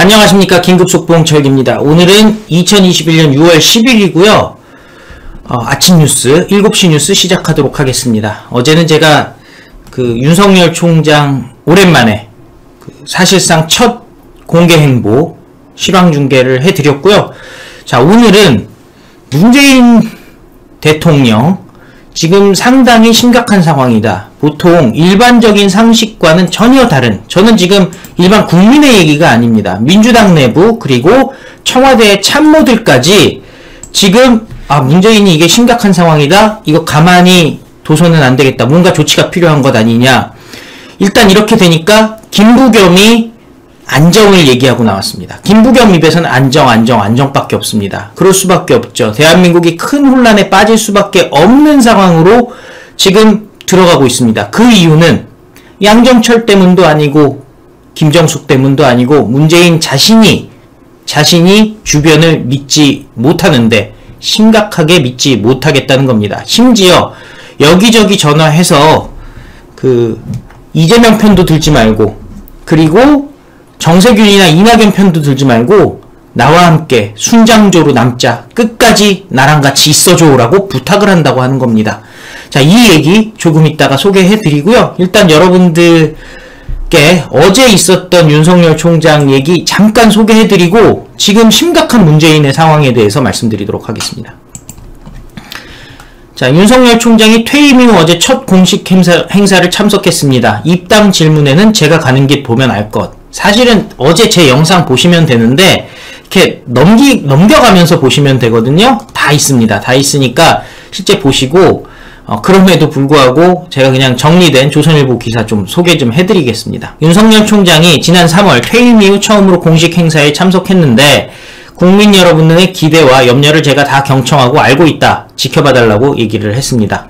안녕하십니까. 긴급속보홍 철기입니다. 오늘은 2021년 6월 10일이고요. 아침 뉴스 7시 뉴스 시작하도록 하겠습니다. 어제는 제가 윤석열 총장 오랜만에 사실상 첫 공개 행보 실황 중계를 해드렸고요. 자, 오늘은 문재인 대통령 지금 상당히 심각한 상황이다. 보통 일반적인 상식과는 전혀 다른, 저는 지금 일반 국민의 얘기가 아닙니다. 민주당 내부 그리고 청와대의 참모들까지 지금 문재인이 이게 심각한 상황이다. 이거 가만히 둬서는 안 되겠다. 뭔가 조치가 필요한 것 아니냐. 일단 이렇게 되니까 김부겸이 안정을 얘기하고 나왔습니다. 김부겸 입에서는 안정밖에 없습니다. 그럴 수밖에 없죠. 대한민국이 큰 혼란에 빠질 수밖에 없는 상황으로 지금 들어가고 있습니다. 그 이유는 양정철 때문도 아니고 김정숙 때문도 아니고 문재인 자신이 주변을 믿지 못하는데, 심각하게 믿지 못하겠다는 겁니다. 심지어 여기저기 전화해서 이재명 편도 들지 말고, 그리고 정세균이나 이낙연 편도 들지 말고 나와 함께 순장조로 남자, 끝까지 나랑 같이 있어줘라고 부탁을 한다고 하는 겁니다. 자, 이 얘기 조금 이따가 소개해 드리고요. 일단 여러분들께 어제 있었던 윤석열 총장 얘기 잠깐 소개해 드리고 지금 심각한 문재인의 상황에 대해서 말씀드리도록 하겠습니다. 자, 윤석열 총장이 퇴임 이후 어제 첫 공식 행사를 참석했습니다. 입당 질문에는 제가 가는 길 보면 알 것. 사실은 어제 제 영상 보시면 되는데 이렇게 넘겨가면서 보시면 되거든요. 다 있습니다. 다 있으니까 실제 보시고, 그럼에도 불구하고 제가 그냥 정리된 조선일보 기사 좀 소개 좀 해드리겠습니다. 윤석열 총장이 지난 3월 퇴임 이후 처음으로 공식 행사에 참석했는데 국민 여러분의 기대와 염려를 제가 다 경청하고 알고 있다. 지켜봐달라고 얘기를 했습니다.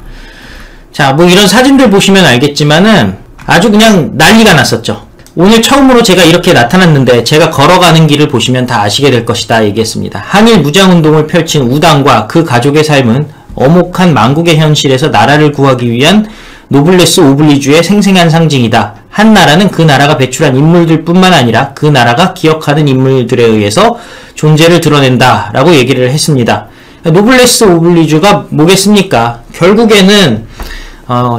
자, 뭐 이런 사진들 보시면 알겠지만은 아주 그냥 난리가 났었죠. 오늘 처음으로 제가 이렇게 나타났는데 제가 걸어가는 길을 보시면 다 아시게 될 것이다 얘기했습니다. 한일 무장운동을 펼친 우당과 그 가족의 삶은 엄혹한 망국의 현실에서 나라를 구하기 위한 노블레스 오블리주의 생생한 상징이다. 한 나라는 그 나라가 배출한 인물들 뿐만 아니라 그 나라가 기억하는 인물들에 의해서 존재를 드러낸다 라고 얘기를 했습니다. 노블레스 오블리주가 뭐겠습니까? 결국에는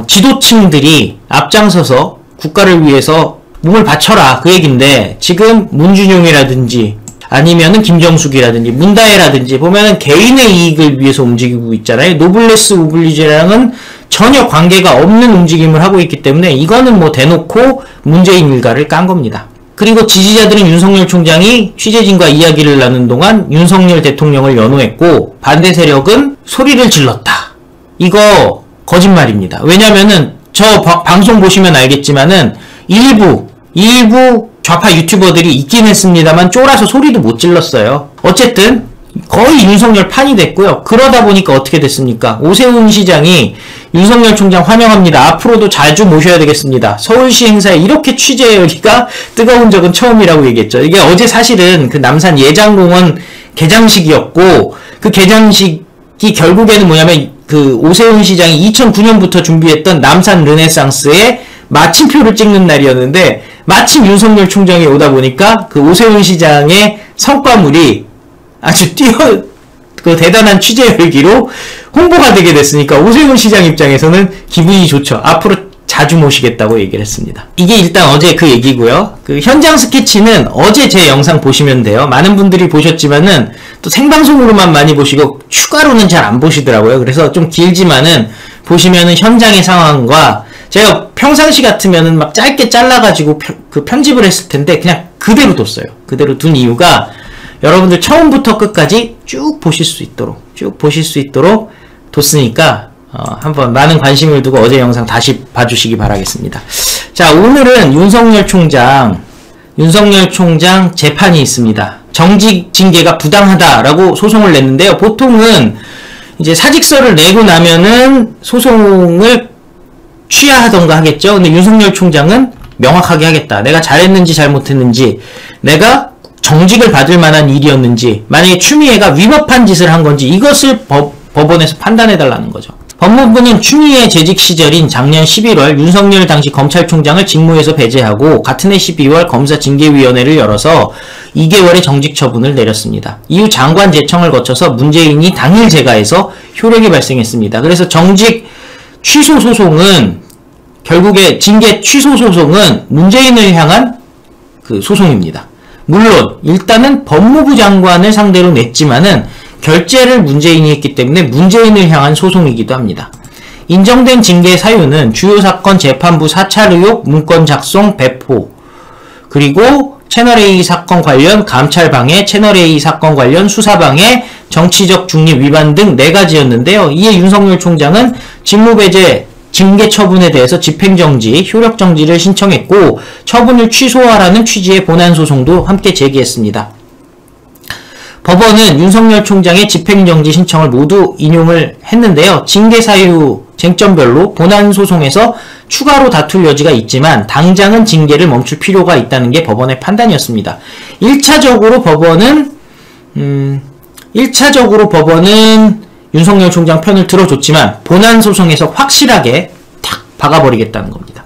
지도층들이 앞장서서 국가를 위해서 몸을 바쳐라 그 얘긴데, 지금 문준용이라든지 아니면은 김정숙이라든지 문다혜라든지 보면은 개인의 이익을 위해서 움직이고 있잖아요. 노블레스 오블리주랑은 전혀 관계가 없는 움직임을 하고 있기 때문에 이거는 뭐 대놓고 문재인 일가를 깐 겁니다. 그리고 지지자들은 윤석열 총장이 취재진과 이야기를 나눈 동안 윤석열 대통령을 연호했고, 반대 세력은 소리를 질렀다. 이거 거짓말입니다. 왜냐면은 저 방송 보시면 알겠지만은 일부 좌파 유튜버들이 있긴 했습니다만 쫄아서 소리도 못 질렀어요. 어쨌든 거의 윤석열 판이 됐고요. 그러다 보니까 어떻게 됐습니까? 오세훈 시장이 윤석열 총장 환영합니다. 앞으로도 자주 모셔야 되겠습니다. 서울시 행사에 이렇게 취재 열기가 뜨거운 적은 처음이라고 얘기했죠. 이게 어제 사실은 그 남산 예장공원 개장식이었고, 그 개장식이 결국에는 뭐냐면 오세훈 시장이 2009년부터 준비했던 남산 르네상스에 마침표를 찍는 날이었는데, 마침 윤석열 총장이 오다 보니까 그 오세훈 시장의 성과물이 아주 대단한 취재 열기로 홍보가 되게 됐으니까 오세훈 시장 입장에서는 기분이 좋죠. 앞으로 자주 모시겠다고 얘기를 했습니다. 이게 일단 어제 그 얘기고요. 그 현장 스케치는 어제 제 영상 보시면 돼요. 많은 분들이 보셨지만은 또 생방송으로만 많이 보시고 추가로는 잘 안 보시더라고요. 그래서 좀 길지만은 보시면은 현장의 상황과, 제가 평상시 같으면은 막 짧게 잘라가지고 편집을 했을 텐데 그냥 그대로 뒀어요. 그대로 둔 이유가 여러분들 처음부터 끝까지 쭉 보실 수 있도록 뒀으니까 한번 많은 관심을 두고 어제 영상 다시 봐주시기 바라겠습니다. 자, 오늘은 윤석열 총장 재판이 있습니다. 정직 징계가 부당하다라고 소송을 냈는데요. 보통은 이제 사직서를 내고 나면은 소송을 취하하던가 하겠죠. 근데 윤석열 총장은 명확하게 하겠다. 내가 잘했는지 잘못했는지, 내가 정직을 받을 만한 일이었는지, 만약에 추미애가 위법한 짓을 한 건지, 이것을 법원에서 판단해달라는 거죠. 법무부는 추미애 재직 시절인 작년 11월 윤석열 당시 검찰총장을 직무에서 배제하고 같은 해 12월 검사징계위원회를 열어서 2개월의 정직 처분을 내렸습니다. 이후 장관 제청을 거쳐서 문재인이 당일 재가해서 효력이 발생했습니다. 그래서 정직 취소 소송은 결국에 징계 취소 소송은 문재인을 향한 그 소송입니다. 물론 일단은 법무부 장관을 상대로 냈지만은 결재를 문재인이 했기 때문에 문재인을 향한 소송이기도 합니다. 인정된 징계 사유는 주요 사건 재판부 사찰 의혹 문건 작성 배포, 그리고 채널A 사건 관련 감찰방해, 채널A 사건 관련 수사방해, 정치적 중립 위반 등 4가지였는데요. 이에 윤석열 총장은 직무배제 징계 처분에 대해서 집행정지, 효력정지를 신청했고 처분을 취소하라는 취지의 본안소송도 함께 제기했습니다. 법원은 윤석열 총장의 집행정지 신청을 모두 인용을 했는데요. 징계 사유 쟁점별로 본안소송에서 추가로 다툴 여지가 있지만 당장은 징계를 멈출 필요가 있다는 게 법원의 판단이었습니다. 1차적으로 법원은 윤석열 총장 편을 들어줬지만 본안소송에서 확실하게 탁 박아버리겠다는 겁니다.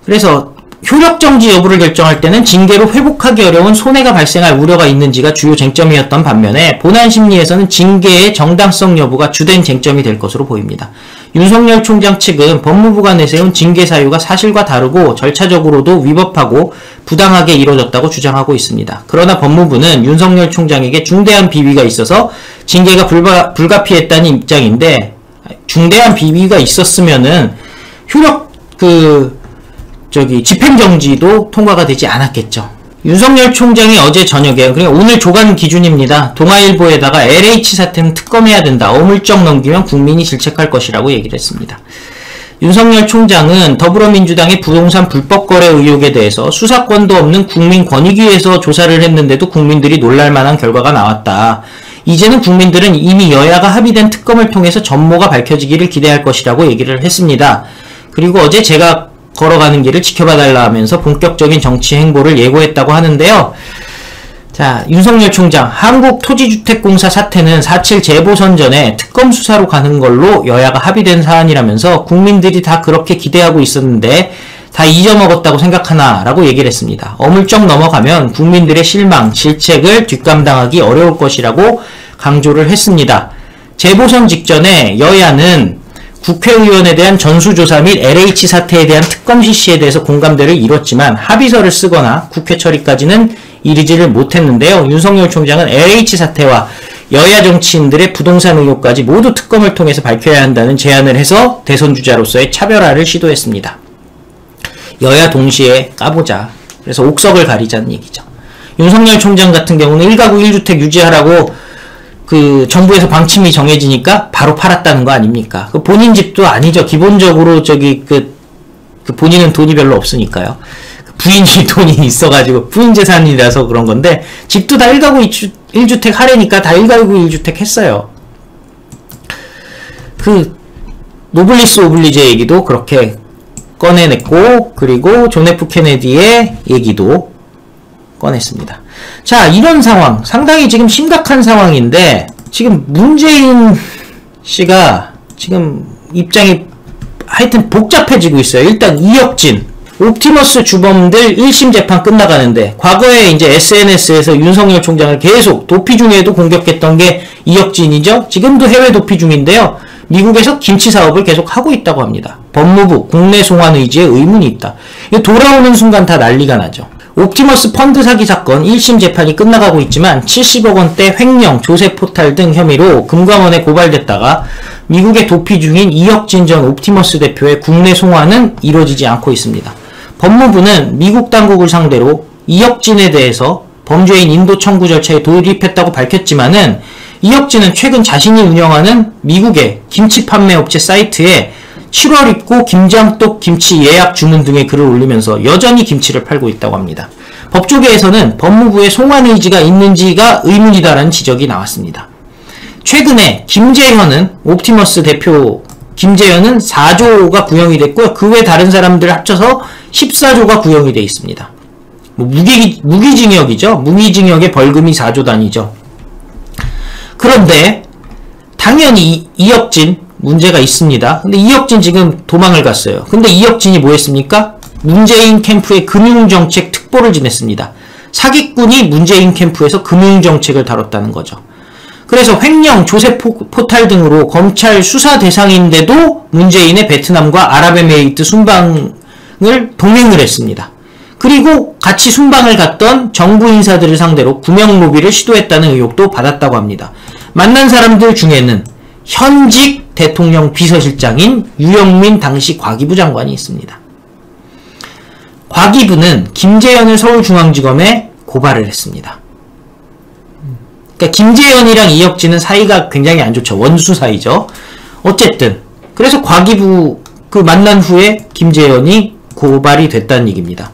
그래서 효력정지 여부를 결정할 때는 징계로 회복하기 어려운 손해가 발생할 우려가 있는지가 주요 쟁점이었던 반면에 본안심리에서는 징계의 정당성 여부가 주된 쟁점이 될 것으로 보입니다. 윤석열 총장 측은 법무부가 내세운 징계 사유가 사실과 다르고 절차적으로도 위법하고 부당하게 이루어졌다고 주장하고 있습니다. 그러나 법무부는 윤석열 총장에게 중대한 비위가 있어서 징계가 불가피했다는 입장인데, 중대한 비위가 있었으면은 집행정지도 통과가 되지 않았겠죠. 윤석열 총장이 어제 저녁에, 그러니까 오늘 조간 기준입니다. 동아일보에다가 LH 사태는 특검해야 된다. 어물쩍 넘기면 국민이 질책할 것이라고 얘기를 했습니다. 윤석열 총장은 더불어민주당의 부동산 불법 거래 의혹에 대해서 수사권도 없는 국민권익위에서 조사를 했는데도 국민들이 놀랄만한 결과가 나왔다. 이제는 국민들은 이미 여야가 합의된 특검을 통해서 전모가 밝혀지기를 기대할 것이라고 얘기를 했습니다. 그리고 어제 제가 걸어가는 길을 지켜봐달라 하면서 본격적인 정치 행보를 예고했다고 하는데요. 자, 윤석열 총장, 한국토지주택공사 사태는 4.7 재보선 전에 특검 수사로 가는 걸로 여야가 합의된 사안이라면서 국민들이 다 그렇게 기대하고 있었는데 다 잊어먹었다고 생각하나 라고 얘기를 했습니다. 어물쩍 넘어가면 국민들의 실망, 질책을 뒷감당하기 어려울 것이라고 강조를 했습니다. 재보선 직전에 여야는 국회의원에 대한 전수조사 및 LH 사태에 대한 특검 실시에 대해서 공감대를 이뤘지만 합의서를 쓰거나 국회 처리까지는 이르지를 못했는데요. 윤석열 총장은 LH 사태와 여야 정치인들의 부동산 의혹까지 모두 특검을 통해서 밝혀야 한다는 제안을 해서 대선주자로서의 차별화를 시도했습니다. 여야 동시에 까보자. 그래서 옥석을 가리자는 얘기죠. 윤석열 총장 같은 경우는 1가구 1주택 유지하라고 그 정부에서 방침이 정해지니까 바로 팔았다는 거 아닙니까? 그 본인 집도 아니죠. 기본적으로 본인은 돈이 별로 없으니까요. 부인이 돈이 있어가지고 부인 재산이라서 그런 건데 집도 다 1가구 1주택 하래니까 다 1가구 1주택 했어요. 그 노블리스 오블리제 얘기도 그렇게 꺼내냈고, 그리고 존 F 케네디의 얘기도 꺼냈습니다. 자, 이런 상황, 상당히 지금 심각한 상황인데 지금 문재인 씨가 지금 입장이 하여튼 복잡해지고 있어요. 일단 이혁진, 옵티머스 주범들 1심 재판 끝나가는데 과거에 이제 SNS에서 윤석열 총장을 계속 도피 중에도 공격했던 게 이혁진이죠. 지금도 해외 도피 중인데요. 미국에서 김치 사업을 계속 하고 있다고 합니다. 법무부, 국내 송환 의지에 의문이 있다. 이거 돌아오는 순간 다 난리가 나죠. 옵티머스 펀드 사기 사건 1심 재판이 끝나가고 있지만 70억 원대 횡령, 조세 포탈 등 혐의로 금감원에 고발됐다가 미국에 도피 중인 이혁진 전 옵티머스 대표의 국내 송환은 이루어지지 않고 있습니다. 법무부는 미국 당국을 상대로 이혁진에 대해서 범죄인 인도 청구 절차에 돌입했다고 밝혔지만은 이혁진은 최근 자신이 운영하는 미국의 김치 판매 업체 사이트에 7월 입고 김장떡 김치 예약 주문 등의 글을 올리면서 여전히 김치를 팔고 있다고 합니다. 법조계에서는 법무부의 송환 의지가 있는지가 의문이다라는 지적이 나왔습니다. 최근에 김재현은 옵티머스 대표 김재현은 4조가 구형이 됐고요. 그 외 다른 사람들 합쳐서 14조가 구형이 돼 있습니다. 무기징역이죠. 무기징역의 벌금이 4조 단위죠. 그런데 당연히 이혁진 문제가 있습니다. 근데 이혁진 지금 도망을 갔어요. 근데 이혁진이 뭐 했습니까? 문재인 캠프의 금융정책 특보를 지냈습니다. 사기꾼이 문재인 캠프에서 금융정책을 다뤘다는 거죠. 그래서 횡령, 조세 포탈 등으로 검찰 수사 대상인데도 문재인의 베트남과 아랍에미리트 순방을 동행을 했습니다. 그리고 같이 순방을 갔던 정부 인사들을 상대로 구명 로비를 시도했다는 의혹도 받았다고 합니다. 만난 사람들 중에는 현직 대통령 비서실장인 유영민 당시 과기부 장관이 있습니다. 과기부는 김재현을 서울중앙지검에 고발을 했습니다. 그러니까 김재현이랑 이혁진은 사이가 굉장히 안 좋죠. 원수 사이죠. 어쨌든 그래서 과기부 그 만난 후에 김재현이 고발이 됐다는 얘기입니다.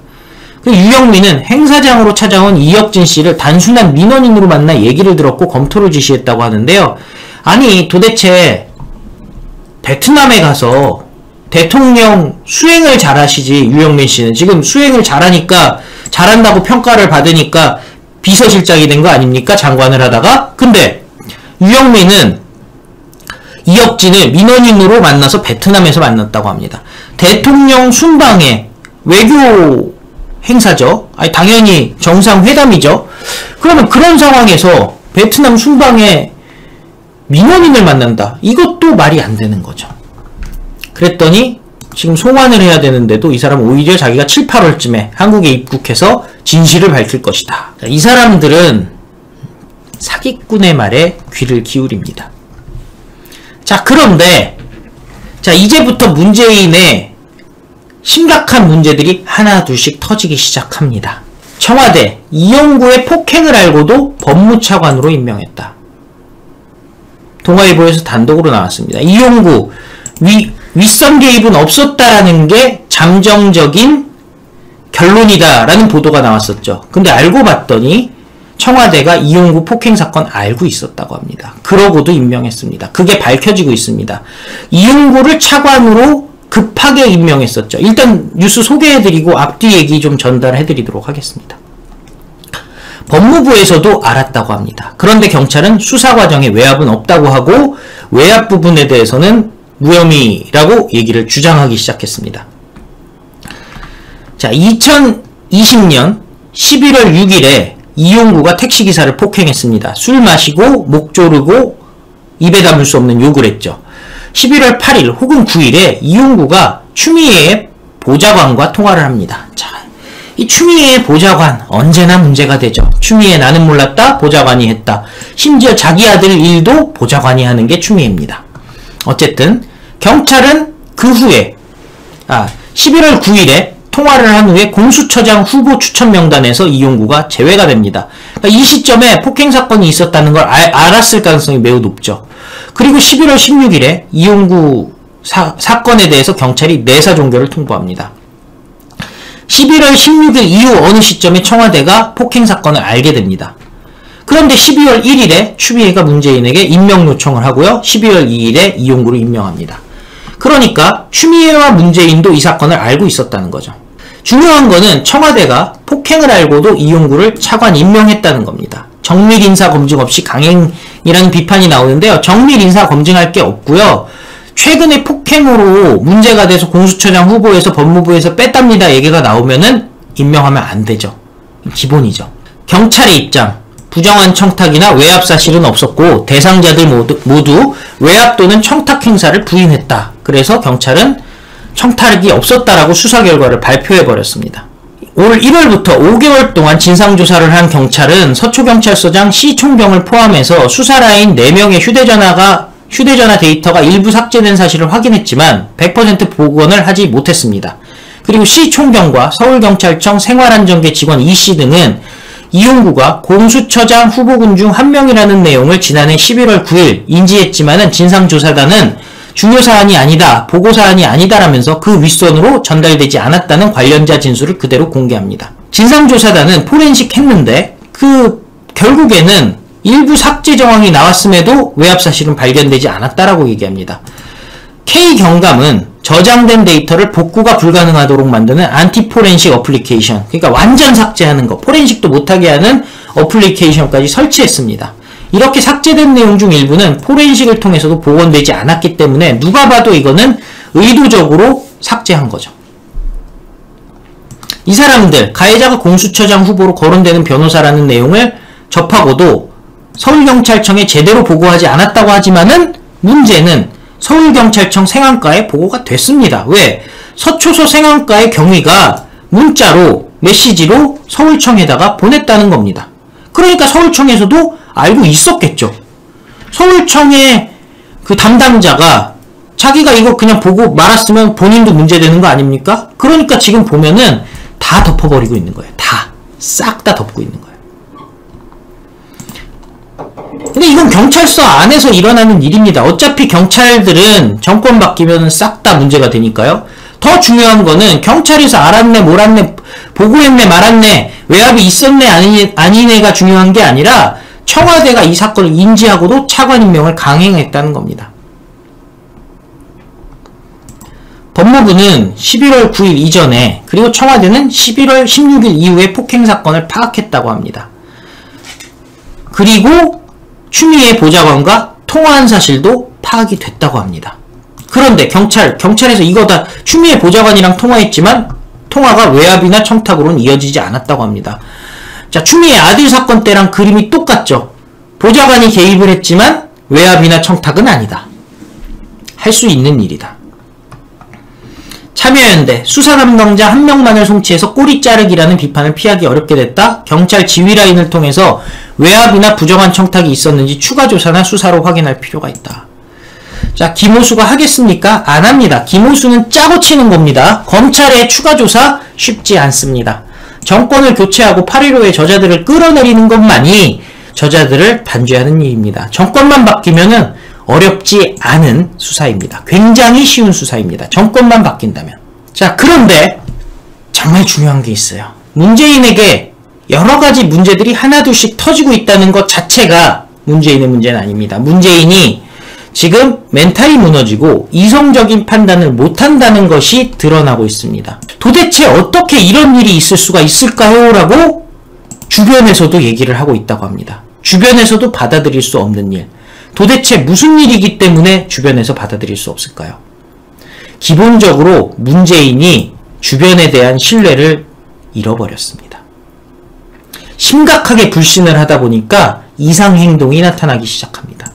유영민은 행사장으로 찾아온 이혁진 씨를 단순한 민원인으로 만나 얘기를 들었고 검토를 지시했다고 하는데요. 아니 도대체 베트남에 가서 대통령 수행을 잘하시지. 유영민 씨는 지금 수행을 잘하니까 잘한다고 평가를 받으니까 비서실장이 된 거 아닙니까? 장관을 하다가. 근데 유영민은 이혁진을 민원인으로 만나서 베트남에서 만났다고 합니다. 대통령 순방에 외교 행사죠. 아니 당연히 정상회담이죠. 그러면 그런 상황에서 베트남 순방에 민원인을 만난다. 이것도 말이 안 되는 거죠. 그랬더니 지금 송환을 해야 되는데도 이 사람은 오히려 자기가 7, 8월쯤에 한국에 입국해서 진실을 밝힐 것이다. 이 사람들은 사기꾼의 말에 귀를 기울입니다. 자, 그런데 자 이제부터 문재인의 심각한 문제들이 하나 둘씩 터지기 시작합니다. 청와대 이용구의 폭행을 알고도 법무차관으로 임명했다. 동아일보에서 단독으로 나왔습니다. 이용구 윗선 개입은 없었다라는 게 잠정적인 결론이다라는 보도가 나왔었죠. 근데 알고 봤더니 청와대가 이용구 폭행 사건 알고 있었다고 합니다. 그러고도 임명했습니다. 그게 밝혀지고 있습니다. 이용구를 차관으로 급하게 임명했었죠. 일단 뉴스 소개해드리고 앞뒤 얘기 좀 전달해드리도록 하겠습니다. 법무부에서도 알았다고 합니다. 그런데 경찰은 수사 과정에 외압은 없다고 하고 외압 부분에 대해서는 무혐의라고 얘기를 주장하기 시작했습니다. 자, 2020년 11월 6일에 이용구가 택시기사를 폭행했습니다. 술 마시고 목 조르고 입에 담을 수 없는 욕을 했죠. 11월 8일 혹은 9일에 이용구가 추미애의 보좌관과 통화를 합니다. 자, 이 추미애의 보좌관 언제나 문제가 되죠. 추미애 나는 몰랐다 보좌관이 했다. 심지어 자기 아들 일도 보좌관이 하는 게 추미애입니다. 어쨌든 경찰은 그 후에 11월 9일에 통화를 한 후에 공수처장 후보 추천 명단에서 이용구가 제외가 됩니다. 그러니까 이 시점에 폭행 사건이 있었다는 걸 알았을 가능성이 매우 높죠. 그리고 11월 16일에 이용구 사건에 대해서 경찰이 내사 종결을 통보합니다. 11월 16일 이후 어느 시점에 청와대가 폭행 사건을 알게 됩니다. 그런데 12월 1일에 추미애가 문재인에게 임명 요청을 하고요. 12월 2일에 이용구를 임명합니다. 그러니까 추미애와 문재인도 이 사건을 알고 있었다는 거죠. 중요한 거는 청와대가 폭행을 알고도 이용구를 차관 임명했다는 겁니다. 정밀 인사 검증 없이 강행이라는 비판이 나오는데요. 정밀 인사 검증할 게 없고요. 최근에 폭행으로 문제가 돼서 공수처장 후보에서 법무부에서 뺐답니다 얘기가 나오면은 임명하면 안 되죠. 기본이죠. 경찰의 입장. 부정한 청탁이나 외압 사실은 없었고 대상자들 모두 외압 또는 청탁 행사를 부인했다. 그래서 경찰은 청탁이 없었다라고 수사 결과를 발표해버렸습니다. 올 1월부터 5개월 동안 진상조사를 한 경찰은 서초경찰서장 C총경을 포함해서 수사라인 4명의 휴대전화 데이터가 일부 삭제된 사실을 확인했지만 100% 복원을 하지 못했습니다. 그리고 C총경과 서울경찰청 생활안전계 직원 E씨 등은 이용구가 공수처장 후보군 중 한 명이라는 내용을 지난해 11월 9일 인지했지만은 진상조사단은 중요사안이 아니다, 보고사안이 아니다라면서 그 윗선으로 전달되지 않았다는 관련자 진술을 그대로 공개합니다. 진상조사단은 포렌식 했는데 결국에는 일부 삭제 정황이 나왔음에도 외압 사실은 발견되지 않았다라고 얘기합니다. K경감은 저장된 데이터를 복구가 불가능하도록 만드는 안티포렌식 어플리케이션, 그러니까 완전 삭제하는 거, 포렌식도 못하게 하는 어플리케이션까지 설치했습니다. 이렇게 삭제된 내용 중 일부는 포렌식을 통해서도 복원되지 않았기 때문에 누가 봐도 이거는 의도적으로 삭제한 거죠. 이 사람들, 가해자가 공수처장 후보로 거론되는 변호사라는 내용을 접하고도 서울경찰청에 제대로 보고하지 않았다고 하지만은 문제는 서울경찰청 생안과에 보고가 됐습니다. 왜? 서초소 생안과의 경위가 문자로, 메시지로 서울청에다가 보냈다는 겁니다. 그러니까 서울청에서도 알고 있었겠죠. 서울청의 그 담당자가 자기가 이거 그냥 보고 말았으면 본인도 문제되는 거 아닙니까? 그러니까 지금 보면은 다 덮어버리고 있는 거예요. 다. 싹 다 덮고 있는 거예요. 근데 이건 경찰서 안에서 일어나는 일입니다. 어차피 경찰들은 정권 바뀌면 싹 다 문제가 되니까요. 더 중요한 거는 경찰에서 알았네, 몰았네, 보고했네, 말았네, 외압이 있었네, 아니네가 중요한 게 아니라 청와대가 이 사건을 인지하고도 차관 임명을 강행했다는 겁니다. 법무부는 11월 9일 이전에, 그리고 청와대는 11월 16일 이후에 폭행 사건을 파악했다고 합니다. 그리고 추미애 보좌관과 통화한 사실도 파악이 됐다고 합니다. 그런데 경찰에서 이거 다 추미애 보좌관이랑 통화했지만 통화가 외압이나 청탁으로는 이어지지 않았다고 합니다. 자, 추미애 아들 사건 때랑 그림이 똑같죠. 보좌관이 개입을 했지만 외압이나 청탁은 아니다. 할 수 있는 일이다. 참여연대 수사 담당자 한 명만을 송치해서 꼬리 자르기라는 비판을 피하기 어렵게 됐다. 경찰 지휘라인을 통해서 외압이나 부정한 청탁이 있었는지 추가 조사나 수사로 확인할 필요가 있다. 자, 김호수가 하겠습니까? 안 합니다. 김호수는 짜고 치는 겁니다. 검찰의 추가 조사 쉽지 않습니다. 정권을 교체하고 8.15의 저자들을 끌어내리는 것만이 저자들을 단죄하는 일입니다. 정권만 바뀌면은 어렵지 않은 수사입니다. 굉장히 쉬운 수사입니다. 정권만 바뀐다면. 자, 그런데 정말 중요한 게 있어요. 문재인에게 여러 가지 문제들이 하나둘씩 터지고 있다는 것 자체가 문재인의 문제는 아닙니다. 문재인이 지금 멘탈이 무너지고 이성적인 판단을 못한다는 것이 드러나고 있습니다. 도대체 어떻게 이런 일이 있을 수가 있을까요? 라고 주변에서도 얘기를 하고 있다고 합니다. 주변에서도 받아들일 수 없는 일. 도대체 무슨 일이기 때문에 주변에서 받아들일 수 없을까요? 기본적으로 문재인이 주변에 대한 신뢰를 잃어버렸습니다. 심각하게 불신을 하다 보니까 이상행동이 나타나기 시작합니다.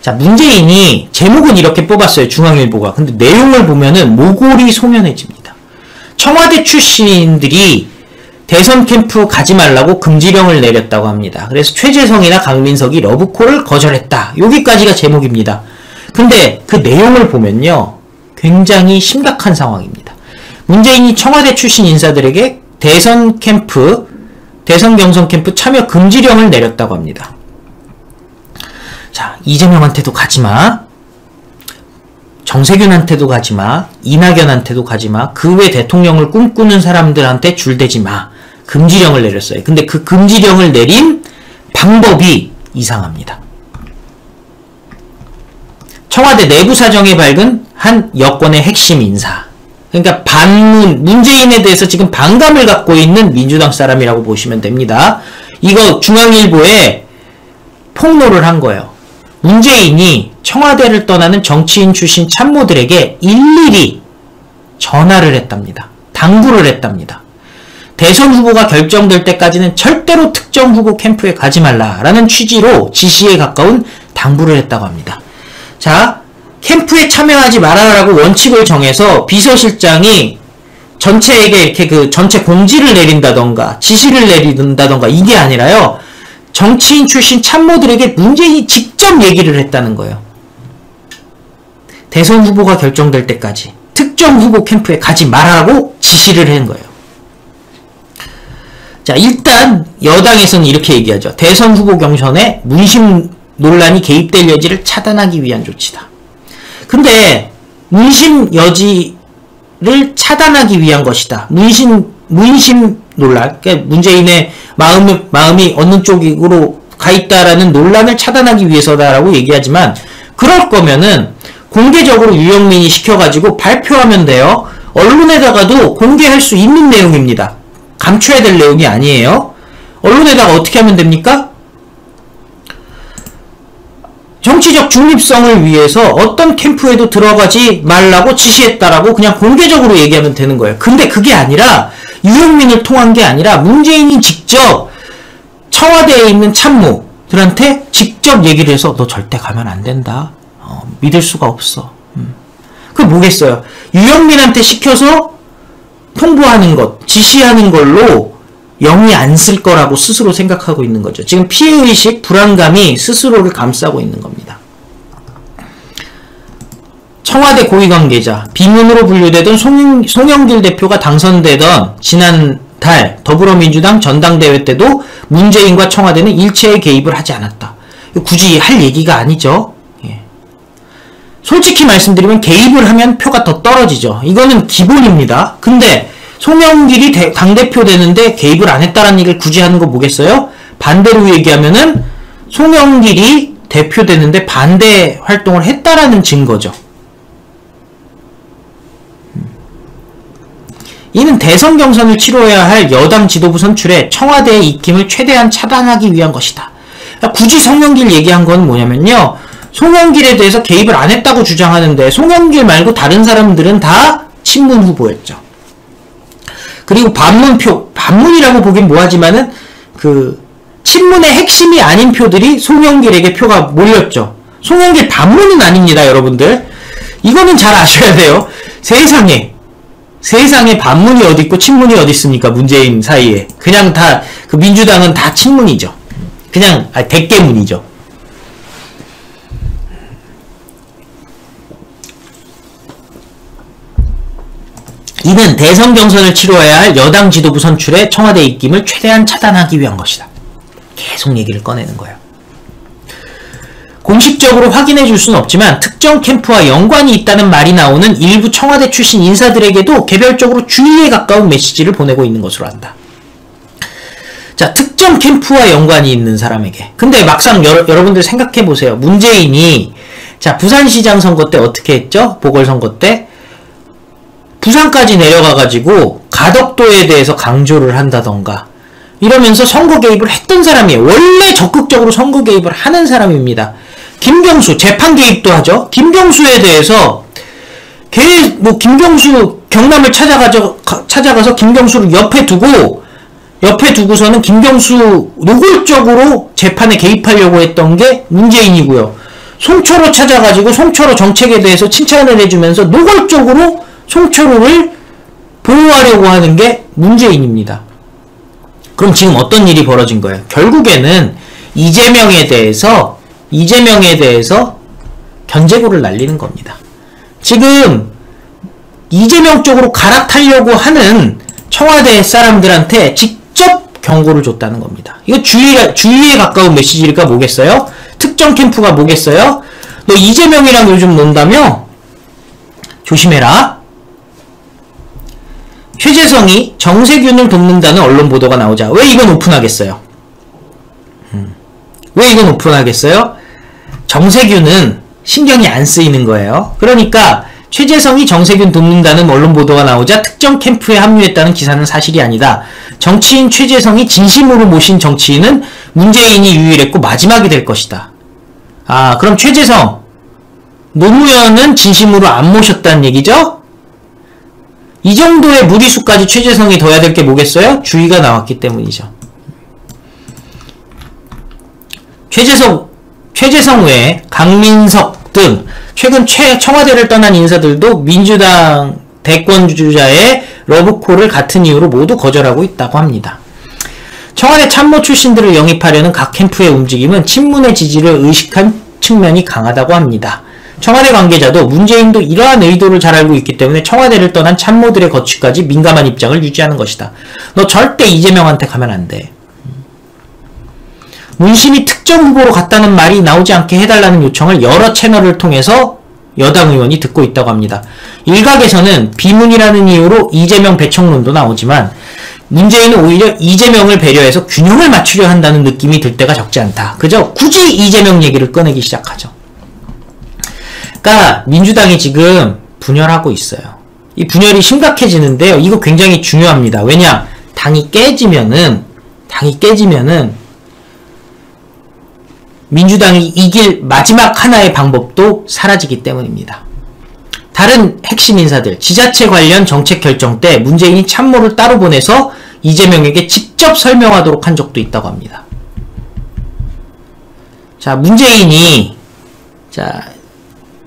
자, 문재인이 제목은 이렇게 뽑았어요. 중앙일보가. 근데 내용을 보면은 모골이 소면해집니다. 청와대 출신들이 대선 캠프 가지 말라고 금지령을 내렸다고 합니다. 그래서 최재성이나 강민석이 러브콜을 거절했다. 여기까지가 제목입니다. 근데 그 내용을 보면요, 굉장히 심각한 상황입니다. 문재인이 청와대 출신 인사들에게 대선 경선 캠프 참여 금지령을 내렸다고 합니다. 자, 이재명한테도 가지마, 정세균한테도 가지마, 이낙연한테도 가지마, 그 외 대통령을 꿈꾸는 사람들한테 줄대지마. 금지령을 내렸어요. 근데 그 금지령을 내린 방법이 이상합니다. 청와대 내부 사정에 밝은 한 여권의 핵심 인사. 그러니까 문재인에 대해서 지금 반감을 갖고 있는 민주당 사람이라고 보시면 됩니다. 이거 중앙일보에 폭로를 한 거예요. 문재인이 청와대를 떠나는 정치인 출신 참모들에게 일일이 전화를 했답니다. 당부를 했답니다. 대선 후보가 결정될 때까지는 절대로 특정 후보 캠프에 가지 말라라는 취지로 지시에 가까운 당부를 했다고 합니다. 자, 캠프에 참여하지 말아라고 원칙을 정해서 비서실장이 전체에게 이렇게 그 전체 공지를 내린다던가 지시를 내린다던가 이게 아니라요, 정치인 출신 참모들에게 문재인이 직접 얘기를 했다는 거예요. 대선 후보가 결정될 때까지 특정 후보 캠프에 가지 말라고 지시를 한 거예요. 자, 일단 여당에서는 이렇게 얘기하죠. 대선 후보 경선에 문심 논란이 개입될 여지를 차단하기 위한 조치다. 근데 문심 여지를 차단하기 위한 것이다. 문심 논란, 그러니까 문재인의 마음이 어느 쪽으로 가 있다라는 논란을 차단하기 위해서다라고 얘기하지만, 그럴 거면은 공개적으로 유영민이 시켜가지고 발표하면 돼요. 언론에다가도 공개할 수 있는 내용입니다. 감춰야 될 내용이 아니에요. 언론에다가 어떻게 하면 됩니까? 정치적 중립성을 위해서 어떤 캠프에도 들어가지 말라고 지시했다라고 그냥 공개적으로 얘기하면 되는 거예요. 근데 그게 아니라 유영민을 통한 게 아니라 문재인이 직접 청와대에 있는 참모들한테 직접 얘기를 해서 너 절대 가면 안 된다. 믿을 수가 없어. 그게 뭐겠어요? 유영민한테 시켜서 통보하는 것, 지시하는 걸로 영이 안 쓸 거라고 스스로 생각하고 있는 거죠. 지금 피해의식, 불안감이 스스로를 감싸고 있는 겁니다. 청와대 고위관계자, 비문으로 분류되던 송영길 대표가 당선되던 지난달 더불어민주당 전당대회 때도 문재인과 청와대는 일체의 개입을 하지 않았다. 굳이 할 얘기가 아니죠. 예. 솔직히 말씀드리면 개입을 하면 표가 더 떨어지죠. 이거는 기본입니다. 근데 송영길이 당대표 되는데 개입을 안 했다라는 얘기를 굳이 하는 거 뭐겠어요? 반대로 얘기하면은 송영길이 대표 되는데 반대 활동을 했다라는 증거죠. 이는 대선 경선을 치러야 할 여당 지도부 선출에 청와대의 입김을 최대한 차단하기 위한 것이다. 굳이 송영길 얘기한 건 뭐냐면요. 송영길에 대해서 개입을 안 했다고 주장하는데 송영길 말고 다른 사람들은 다 친문 후보였죠. 그리고 반문이라고 보긴 뭐하지만은 친문의 핵심이 아닌 표들이 송영길에게 표가 몰렸죠. 송영길 반문은 아닙니다, 여러분들. 이거는 잘 아셔야 돼요. 세상에 반문이 어디 있고 친문이 어디 있습니까? 문재인 사이에. 그냥 다, 민주당은 다 친문이죠. 그냥, 대깨문이죠. 이는 대선 경선을 치러야 할 여당 지도부 선출에 청와대 입김을 최대한 차단하기 위한 것이다. 계속 얘기를 꺼내는 거예요. 공식적으로 확인해 줄 수는 없지만 특정 캠프와 연관이 있다는 말이 나오는 일부 청와대 출신 인사들에게도 개별적으로 주의에 가까운 메시지를 보내고 있는 것으로 안다. 자, 특정 캠프와 연관이 있는 사람에게. 근데 막상 여러분들 생각해 보세요. 문재인이 자, 부산시장 선거 때 어떻게 했죠? 보궐선거 때 부산까지 내려가가지고 가덕도에 대해서 강조를 한다던가 이러면서 선거 개입을 했던 사람이에요. 원래 적극적으로 선거 개입을 하는 사람입니다. 김경수, 재판 개입도 하죠. 김경수에 대해서 김경수 경남을 찾아가서 김경수를 옆에 두고서는 김경수 노골적으로 재판에 개입하려고 했던 게 문재인이고요. 송철호 찾아가지고 송철호 정책에 대해서 칭찬을 해주면서 노골적으로 송철호를 보호하려고 하는 게 문재인입니다. 그럼 지금 어떤 일이 벌어진 거예요? 결국에는 이재명에 대해서 견제구를 날리는 겁니다. 지금 이재명 쪽으로 갈아타려고 하는 청와대 사람들한테 직접 경고를 줬다는 겁니다. 이거 주의에 가까운 메시지가 뭐겠어요? 특정 캠프가 뭐겠어요? 너 이재명이랑 요즘 논다며? 조심해라. 최재성이 정세균을 돕는다는 언론 보도가 나오자 왜 이건 오픈하겠어요? 왜 이건 오픈하겠어요? 정세균은 신경이 안 쓰이는 거예요. 그러니까 최재성이 정세균 돕는다는 언론 보도가 나오자 특정 캠프에 합류했다는 기사는 사실이 아니다. 정치인 최재성이 진심으로 모신 정치인은 문재인이 유일했고 마지막이 될 것이다. 아, 그럼 최재성, 노무현은 진심으로 안 모셨다는 얘기죠? 이 정도의 무리수까지 최재성이 둬야 될 게 뭐겠어요? 주의가 나왔기 때문이죠. 최재성 외에 강민석 등 최근 청와대를 떠난 인사들도 민주당 대권주자의 러브콜을 같은 이유로 모두 거절하고 있다고 합니다. 청와대 참모 출신들을 영입하려는 각 캠프의 움직임은 친문의 지지를 의식한 측면이 강하다고 합니다. 청와대 관계자도 문재인도 이러한 의도를 잘 알고 있기 때문에 청와대를 떠난 참모들의 거취까지 민감한 입장을 유지하는 것이다. 너 절대 이재명한테 가면 안 돼. 문신이 특정 후보로 갔다는 말이 나오지 않게 해달라는 요청을 여러 채널을 통해서 여당 의원이 듣고 있다고 합니다. 일각에서는 비문이라는 이유로 이재명 배청론도 나오지만 문재인은 오히려 이재명을 배려해서 균형을 맞추려 한다는 느낌이 들 때가 적지 않다. 그저 굳이 이재명 얘기를 꺼내기 시작하죠. 그러니까 민주당이 지금 분열하고 있어요. 이 분열이 심각해지는데요. 이거 굉장히 중요합니다. 왜냐? 당이 깨지면은 민주당이 이길 마지막 하나의 방법도 사라지기 때문입니다. 다른 핵심 인사들, 지자체 관련 정책 결정 때 문재인이 참모를 따로 보내서 이재명에게 직접 설명하도록 한 적도 있다고 합니다. 자, 문재인이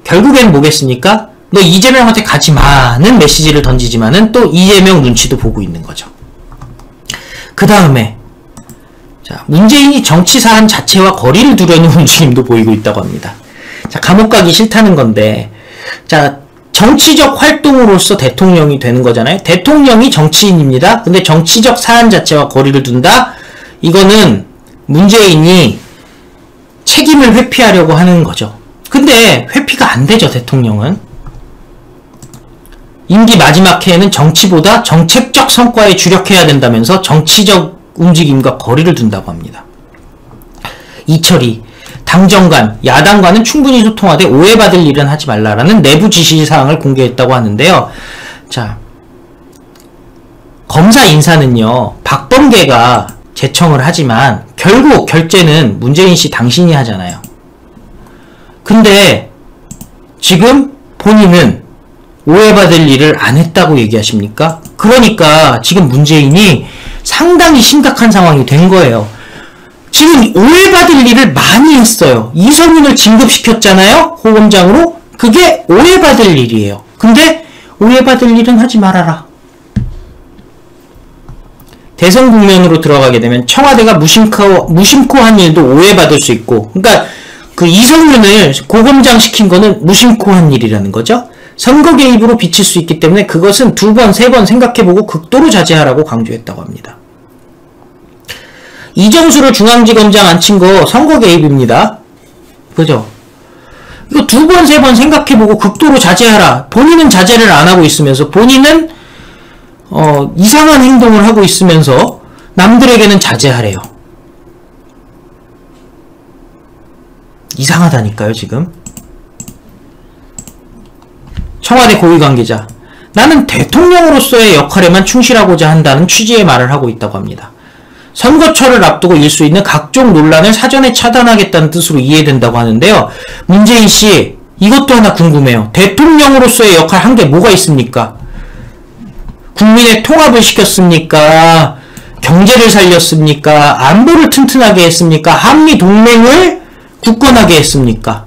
결국엔 뭐겠습니까? 너 이재명한테 가지 마는 메시지를 던지지만은 또 이재명 눈치도 보고 있는 거죠. 그 다음에 문재인이 정치 사안 자체와 거리를 두려는 움직임도 보이고 있다고 합니다. 자, 감옥 가기 싫다는 건데, 자, 정치적 활동으로서 대통령이 되는 거잖아요. 대통령이 정치인입니다. 근데 정치적 사안 자체와 거리를 둔다? 이거는 문재인이 책임을 회피하려고 하는 거죠. 근데 회피가 안 되죠, 대통령은. 임기 마지막 해에는 정치보다 정책적 성과에 주력해야 된다면서 정치적 움직임과 거리를 둔다고 합니다. 이철이 당정 간, 야당과는 충분히 소통하되 오해받을 일은 하지 말라라는 내부 지시사항을 공개했다고 하는데요. 자, 검사 인사는요, 박범계가 제청을 하지만 결국 결재는 문재인 씨 당신이 하잖아요. 근데 지금 본인은 오해받을 일을 안 했다고 얘기하십니까? 그러니까 지금 문재인이 상당히 심각한 상황이 된 거예요. 지금 오해받을 일을 많이 했어요. 이성윤을 진급시켰잖아요? 호검장으로? 그게 오해받을 일이에요. 근데 오해받을 일은 하지 말아라. 대선 국면으로 들어가게 되면 청와대가 무심코 한 일도 오해받을 수 있고, 그러니까 그 이성윤을 고검장 시킨 거는 무심코 한 일이라는 거죠. 선거 개입으로 비칠 수 있기 때문에 그것은 2번, 3번 생각해보고 극도로 자제하라고 강조했다고 합니다. 이정수를 중앙지검장 앉힌 거 선거 개입입니다. 그죠? 이거 2번, 3번 생각해보고 극도로 자제하라. 본인은 자제를 안 하고 있으면서, 본인은 이상한 행동을 하고 있으면서 남들에게는 자제하래요. 이상하다니까요, 지금. 청와대 고위관계자, 나는 대통령으로서의 역할에만 충실하고자 한다는 취지의 말을 하고 있다고 합니다. 선거철을 앞두고 일 수 있는 각종 논란을 사전에 차단하겠다는 뜻으로 이해된다고 하는데요. 문재인 씨, 이것도 하나 궁금해요. 대통령으로서의 역할 한 게 뭐가 있습니까? 국민의 통합을 시켰습니까? 경제를 살렸습니까? 안보를 튼튼하게 했습니까? 한미 동맹을 굳건하게 했습니까?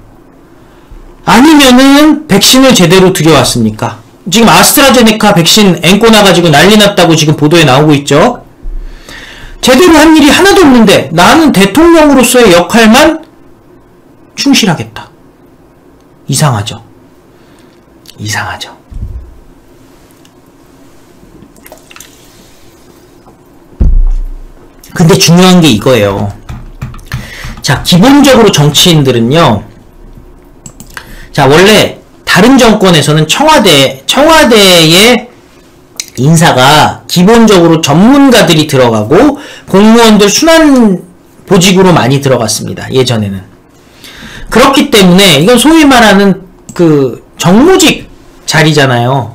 아니면은 백신을 제대로 들여왔습니까? 지금 아스트라제네카 백신 앵꼬 나가지고 난리 났다고 지금 보도에 나오고 있죠. 제대로 한 일이 하나도 없는데 나는 대통령으로서의 역할만 충실하겠다. 이상하죠? 이상하죠? 근데 중요한 게 이거예요. 자, 기본적으로 정치인들은요, 자, 원래 다른 정권에서는 청와대의 인사가 기본적으로 전문가들이 들어가고 공무원들 순환 보직으로 많이 들어갔습니다. 예전에는. 그렇기 때문에 이건 소위 말하는 그 정무직 자리잖아요.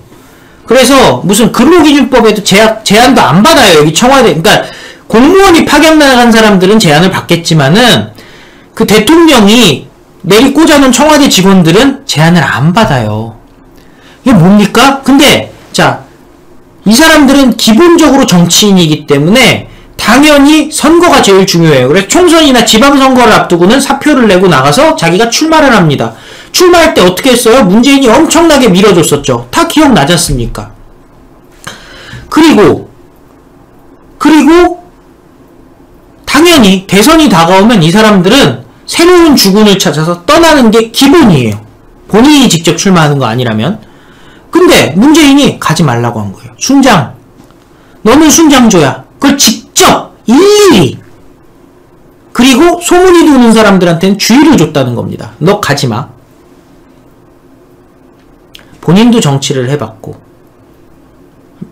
그래서 무슨 근로기준법에도 제한도 안 받아요. 여기 청와대. 그러니까 공무원이 파견 나간 사람들은 제한을 받겠지만은 그 대통령이 내리 꽂아놓은 청와대 직원들은 제한을 안 받아요. 이게 뭡니까? 근데 자, 이 사람들은 기본적으로 정치인이기 때문에 당연히 선거가 제일 중요해요. 그래서 총선이나 지방선거를 앞두고는 사표를 내고 나가서 자기가 출마를 합니다. 출마할 때 어떻게 했어요? 문재인이 엄청나게 밀어줬었죠. 다 기억나지 않습니까? 그리고 당연히 대선이 다가오면 이 사람들은 새로운 주군을 찾아서 떠나는 게 기본이에요. 본인이 직접 출마하는 거 아니라면. 근데 문재인이 가지 말라고 한 거예요. 순장. 너는 순장조야. 그걸 직접 일일이. 그리고 소문이 도는 사람들한테는 주의를 줬다는 겁니다. 너 가지 마. 본인도 정치를 해봤고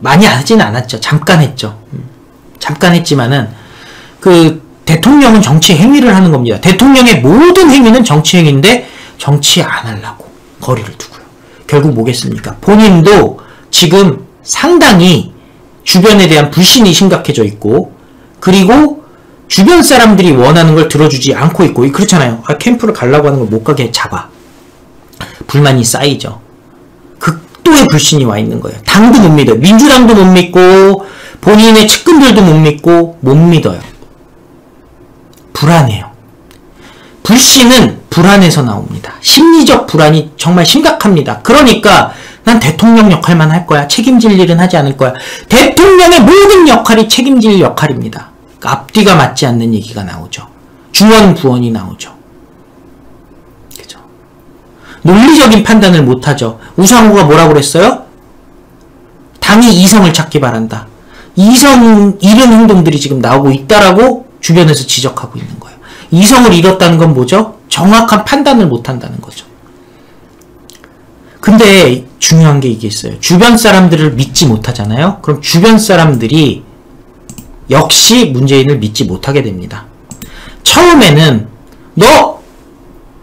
많이 하진 않았죠. 잠깐 했죠. 잠깐 했지만은 그 대통령은 정치 행위를 하는 겁니다. 대통령의 모든 행위는 정치 행위인데 정치 안 하려고 거리를 두고요. 결국 뭐겠습니까? 본인도 지금 상당히 주변에 대한 불신이 심각해져 있고, 그리고 주변 사람들이 원하는 걸 들어주지 않고 있고, 그렇잖아요. 캠프를 가려고 하는 걸 못 가게 잡아. 불만이 쌓이죠. 극도의 불신이 와 있는 거예요. 당도 못 믿어요. 민주당도 못 믿고, 본인의 측근들도 못 믿고, 못 믿어요. 불안해요. 불신은 불안에서 나옵니다. 심리적 불안이 정말 심각합니다. 그러니까 난 대통령 역할만 할 거야. 책임질 일은 하지 않을 거야. 대통령의 모든 역할이 책임질 역할입니다. 그러니까 앞뒤가 맞지 않는 얘기가 나오죠. 중원 부원이 나오죠. 그죠? 논리적인 판단을 못하죠. 우상호가 뭐라고 그랬어요? 당이 이성을 찾기 바란다. 이성 잃은 행동들이 지금 나오고 있다라고 주변에서 지적하고 있는 거예요. 이성을 잃었다는 건 뭐죠? 정확한 판단을 못한다는 거죠. 근데 중요한 게 이게 있어요. 주변 사람들을 믿지 못하잖아요. 그럼 주변 사람들이 역시 문재인을 믿지 못하게 됩니다. 처음에는 너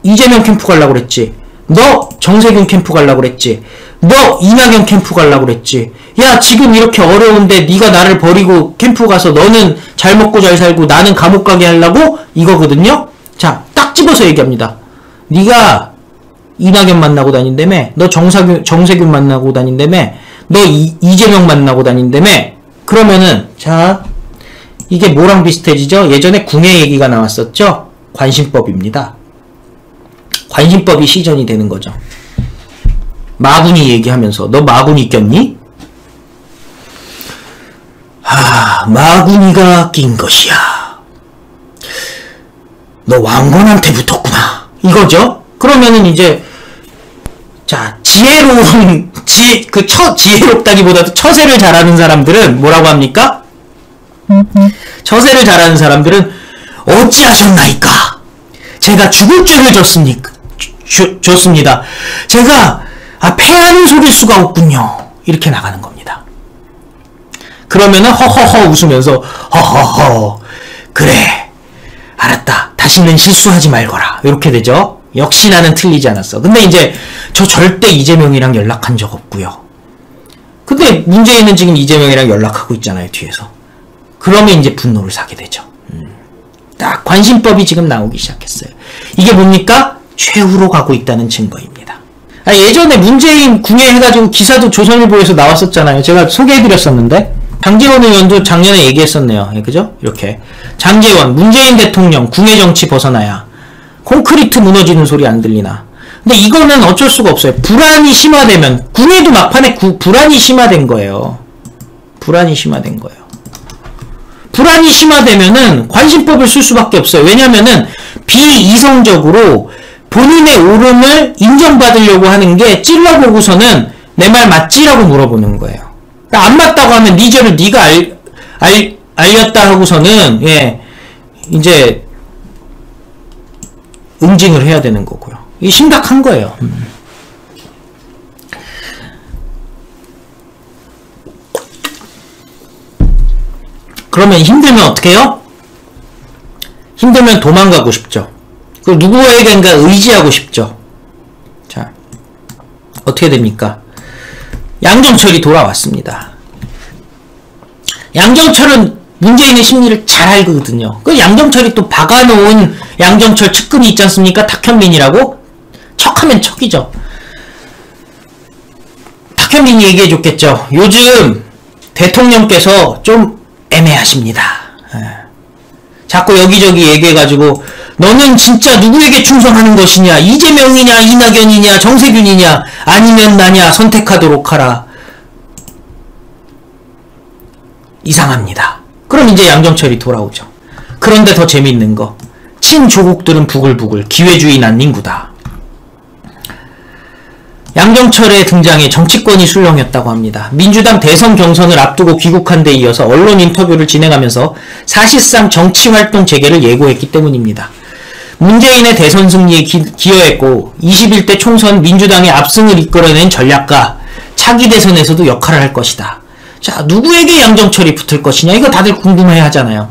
이재명 캠프 가려고 그랬지. 너 정세균 캠프 가려고 그랬지. 너 이낙연 캠프 가려고 그랬지. 야, 지금 이렇게 어려운데 네가 나를 버리고 캠프 가서 너는 잘 먹고 잘 살고 나는 감옥 가게 하려고? 이거거든요. 자, 딱 집어서 얘기합니다. 네가 이낙연 만나고 다닌다며, 너 정세균 만나고 다닌다며, 너 이재명 만나고 다닌다며. 그러면은 자, 이게 뭐랑 비슷해지죠? 예전에 궁예 얘기가 나왔었죠? 관심법입니다. 관심법이 시전이 되는 거죠. 마군이 얘기하면서 너 마군이 꼈니? 마군이가 낀 것이야. 너 왕건한테 붙었구나. 이거죠? 그러면은 이제 자, 지혜로운 지혜롭다기보다도 처세를 잘하는 사람들은 뭐라고 합니까? 처세를 잘하는 사람들은 어찌하셨나이까? 제가 죽을 죄를 줬습니다. 제가 패하는 소릴 수가 없군요. 이렇게 나가는 겁니다. 그러면은 허허허 웃으면서 허허허 그래 알았다. 다시는 실수하지 말거라. 이렇게 되죠. 역시 나는 틀리지 않았어. 근데 이제 저 절대 이재명이랑 연락한 적 없고요. 근데 문재인은 지금 이재명이랑 연락하고 있잖아요. 뒤에서. 그러면 이제 분노를 사게 되죠. 딱 관심법이 지금 나오기 시작했어요. 이게 뭡니까? 최후로 가고 있다는 증거입니다. 예전에 문재인 궁예 해가지고 기사도 조선일보에서 나왔었잖아요. 제가 소개해드렸었는데 장제원 의원도 작년에 얘기했었네요. 그죠? 이렇게 장제원, 문재인 대통령 궁예 정치 벗어나야 콘크리트 무너지는 소리 안 들리나. 근데 이거는 어쩔 수가 없어요. 불안이 심화되면 궁예도 막판에 불안이 심화된 거예요. 불안이 심화된 거예요. 불안이 심화되면은 관심법을 쓸 수밖에 없어요. 왜냐면은 비이성적으로 본인의 옳음을 인정받으려고 하는 게 찔러보고서는 내 말 맞지라고 물어보는 거예요. 그러니까 안 맞다고 하면 네 죄를 네가 알렸다 하고서는 이제 응징을 해야 되는 거고요. 이게 심각한 거예요. 그러면 힘들면 어떻게 해요? 힘들면 도망가고 싶죠. 그 누구에겐가 의지하고 싶죠. 자, 어떻게 됩니까? 양정철이 돌아왔습니다. 양정철은 문재인의 심리를 잘 알거든요. 그 양정철이 또 박아놓은 양정철 측근이 있지 않습니까? 탁현민이라고? 척하면 척이죠. 탁현민이 얘기해줬겠죠. 요즘 대통령께서 좀 애매하십니다. 자꾸 여기저기 얘기해가지고 너는 진짜 누구에게 충성하는 것이냐? 이재명이냐? 이낙연이냐? 정세균이냐? 아니면 나냐? 선택하도록 하라. 이상합니다. 그럼 이제 양정철이 돌아오죠. 그런데 더 재밌는 거. 친조국들은 부글부글 기회주의 난닝구다. 양정철의 등장에 정치권이 술렁였다고 합니다. 민주당 대선 경선을 앞두고 귀국한 데 이어서 언론 인터뷰를 진행하면서 사실상 정치활동 재개를 예고했기 때문입니다. 문재인의 대선 승리에 기여했고 21대 총선 민주당의 압승을 이끌어낸 전략가 차기 대선에서도 역할을 할 것이다. 자, 누구에게 양정철이 붙을 것이냐? 이거 다들 궁금해 하잖아요.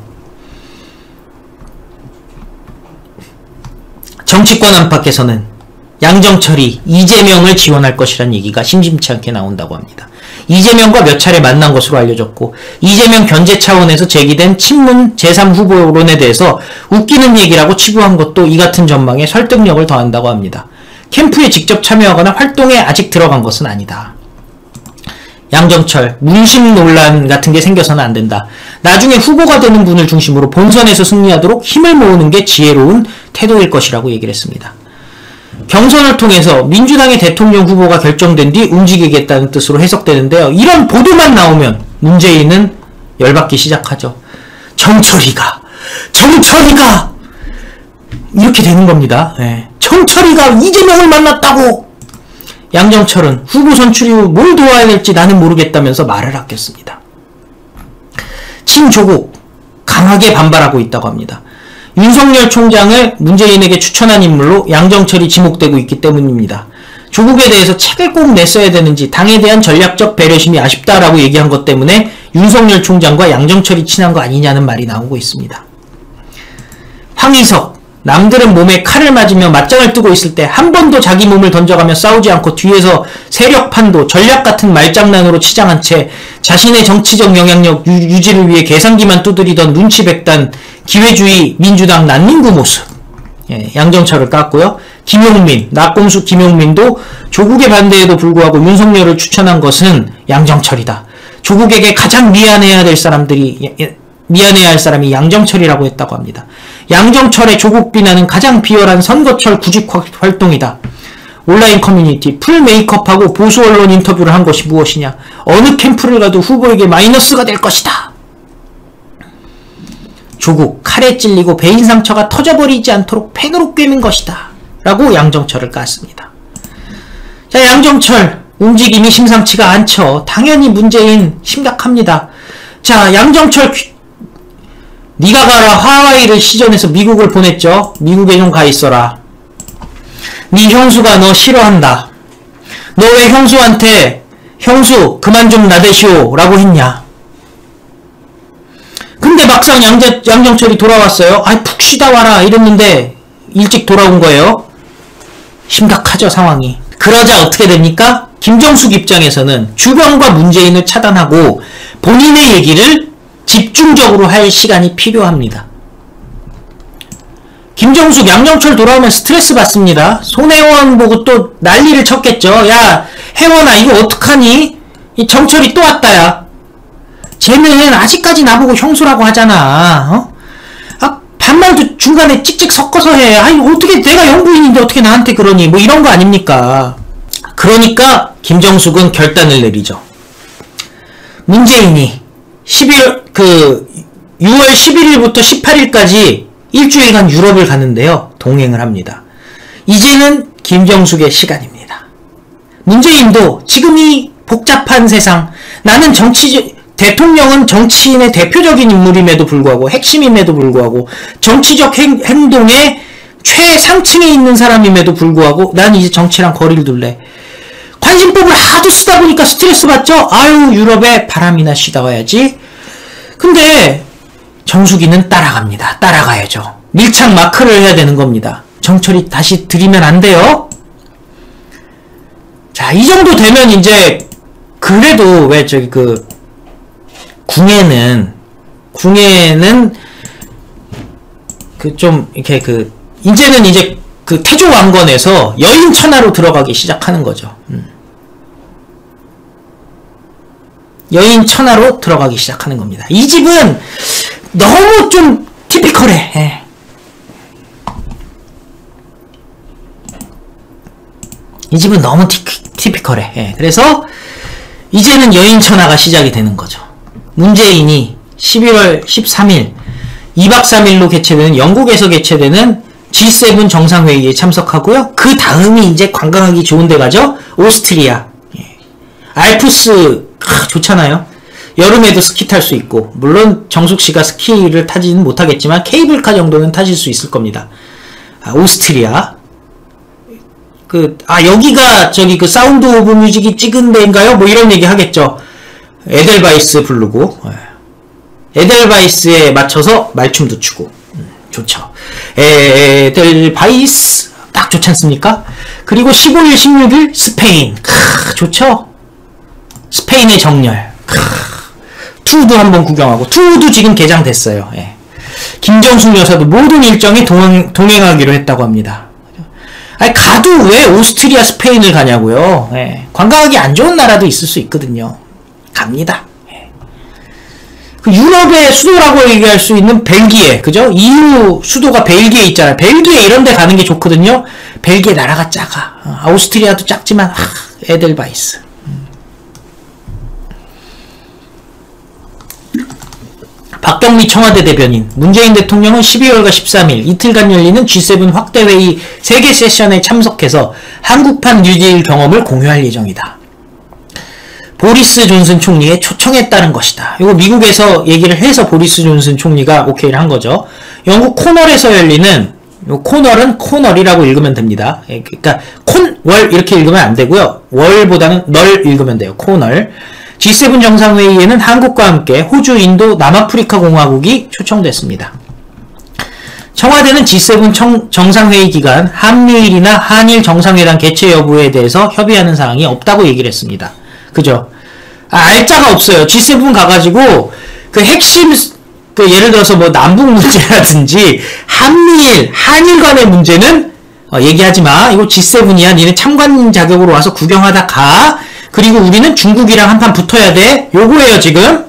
정치권 안팎에서는 양정철이 이재명을 지원할 것이라는 얘기가 심심치 않게 나온다고 합니다. 이재명과 몇 차례 만난 것으로 알려졌고 이재명 견제 차원에서 제기된 친문 제3후보론에 대해서 웃기는 얘기라고 치부한 것도 이 같은 전망에 설득력을 더한다고 합니다. 캠프에 직접 참여하거나 활동에 아직 들어간 것은 아니다. 양정철, 문심 논란 같은 게 생겨서는 안 된다. 나중에 후보가 되는 분을 중심으로 본선에서 승리하도록 힘을 모으는 게 지혜로운 태도일 것이라고 얘기를 했습니다. 경선을 통해서 민주당의 대통령 후보가 결정된 뒤 움직이겠다는 뜻으로 해석되는데요. 이런 보도만 나오면 문재인은 열받기 시작하죠. 정철이가 이렇게 되는 겁니다. 네. 정철이가 이재명을 만났다고. 양정철은 후보 선출 이후 뭘 도와야 될지 나는 모르겠다면서 말을 아꼈습니다. 친조국 강하게 반발하고 있다고 합니다. 윤석열 총장을 문재인에게 추천한 인물로 양정철이 지목되고 있기 때문입니다. 조국에 대해서 책을 꼭 냈어야 되는지 당에 대한 전략적 배려심이 아쉽다라고 얘기한 것 때문에 윤석열 총장과 양정철이 친한 거 아니냐는 말이 나오고 있습니다. 황희석, 남들은 몸에 칼을 맞으며 맞짱을 뜨고 있을 때 한 번도 자기 몸을 던져가며 싸우지 않고 뒤에서 세력 판도, 전략 같은 말장난으로 치장한 채 자신의 정치적 영향력 유지를 위해 계산기만 두드리던 눈치백단 기회주의 민주당 난민구 모습. 예, 양정철을 깠고요. 김용민, 낙곰수 김용민도 조국의 반대에도 불구하고 윤석열을 추천한 것은 양정철이다. 조국에게 가장 미안해야 할 사람이 양정철이라고 했다고 합니다. 양정철의 조국 비난은 가장 비열한 선거철 구직 활동이다. 온라인 커뮤니티, 풀 메이크업하고 보수 언론 인터뷰를 한 것이 무엇이냐. 어느 캠프를 가도 후보에게 마이너스가 될 것이다. 조국, 칼에 찔리고 배인 상처가 터져버리지 않도록 펜으로 꿰맨 것이다. 라고 양정철을 깠습니다. 자, 양정철 움직임이 심상치가 않죠. 당연히 문재인 심각합니다. 자, 양정철 니가 가라. 하와이를 시전해서 미국을 보냈죠. 미국에 좀 가 있어라. 니 형수가 너 싫어한다. 너 왜 형수한테 형수 그만 좀 나대시오 라고 했냐. 근데 막상 양정철이 돌아왔어요. 아이 푹 쉬다 와라 이랬는데 일찍 돌아온 거예요. 심각하죠 상황이. 그러자 어떻게 됩니까? 김정숙 입장에서는 주변과 문재인을 차단하고 본인의 얘기를 집중적으로 할 시간이 필요합니다. 김정숙, 양정철 돌아오면 스트레스 받습니다. 손혜원 보고 또 난리를 쳤겠죠. 야, 혜원아 이거 어떡하니? 이 정철이 또 왔다 야. 쟤는 아직까지 나보고 형수라고 하잖아. 어? 아, 반말도 중간에 찍찍 섞어서 해. 아니 어떻게 내가 영부인인데 어떻게 나한테 그러니? 뭐 이런 거 아닙니까? 그러니까 김정숙은 결단을 내리죠. 문재인이 6월 11일부터 18일까지 일주일간 유럽을 가는데요. 동행을 합니다. 이제는 김정숙의 시간입니다. 문재인도 지금 이 복잡한 세상, 나는 대통령은 정치인의 대표적인 인물임에도 불구하고, 핵심임에도 불구하고, 정치적 행동의 최상층에 있는 사람임에도 불구하고, 난 이제 정치랑 거리를 둘래. 관심법을 하도 쓰다 보니까 스트레스 받죠? 아유, 유럽에 바람이나 쉬다 와야지. 근데 정숙이는 따라갑니다. 따라가야죠. 밀착 마크를 해야 되는 겁니다. 정철이 다시 들이면 안 돼요. 자, 이 정도 되면 이제 그래도 왜 저기 궁예는 그 좀 이렇게 이제는 이제 그 태조 왕건에서 여인 천하로 들어가기 시작하는 거죠. 여인 천하로 들어가기 시작하는 겁니다. 이 집은 너무 좀 티피컬해. 예. 이 집은 너무 티피컬해. 예. 그래서 이제는 여인 천하가 시작이 되는 거죠. 문재인이 11월 13일 2박 3일로 개최되는 영국에서 개최되는 G7 정상회의에 참석하고요. 그 다음이 이제 관광하기 좋은 데 가죠. 오스트리아. 예. 알프스 좋잖아요. 여름에도 스키 탈 수 있고, 물론 정숙씨가 스키를 타지는 못하겠지만 케이블카 정도는 타실 수 있을 겁니다. 오스트리아. 여기가 저기 사운드 오브 뮤직이 찍은 데인가요? 뭐 이런 얘기 하겠죠. 에델바이스 부르고, 에델바이스에 맞춰서 말춤도 추고, 좋죠. 에델바이스 딱 좋지 않습니까? 그리고 15일, 16일 스페인, 좋죠. 스페인의 정열. 투우도 한번 구경하고, 투우도 지금 개장됐어요. 예. 김정숙 여사도 모든 일정에 동행하기로 했다고 합니다. 아니, 가도 왜 오스트리아, 스페인을 가냐고요. 예. 관광하기 안 좋은 나라도 있을 수 있거든요. 갑니다. 예. 그 유럽의 수도라고 얘기할 수 있는 벨기에, 그죠? EU 수도가 벨기에 있잖아요. 벨기에 이런 데 가는 게 좋거든요. 벨기에 나라가 작아. 오스트리아도 작지만, 에델바이스. 박경미 청와대 대변인, 문재인 대통령은 12월과 13일 이틀간 열리는 G7 확대회의 3개 세션에 참석해서 한국판 뉴딜 경험을 공유할 예정이다. 보리스 존슨 총리의 초청에 따른 것이다. 이거 미국에서 얘기를 해서 보리스 존슨 총리가 오케이를 한 거죠. 영국 코널에서 열리는, 코널은 코널이라고 읽으면 됩니다. 그러니까 콘월 이렇게 읽으면 안 되고요. 월보다는 널 읽으면 돼요. 코널. G7 정상회의에는 한국과 함께 호주, 인도, 남아프리카 공화국이 초청됐습니다. 청와대는 G7 정상회의 기간 한미일이나 한일 정상회담 개최 여부에 대해서 협의하는 사항이 없다고 얘기를 했습니다. 그죠? 알짜가 없어요. G7 가가지고 그 핵심, 그 예를 들어서 뭐 남북 문제라든지 한미일, 한일 간의 문제는 얘기하지 마. 이거 G7이야. 니네 참관 자격으로 와서 구경하다 가. 그리고 우리는 중국이랑 한판 붙어야 돼. 요거예요, 지금.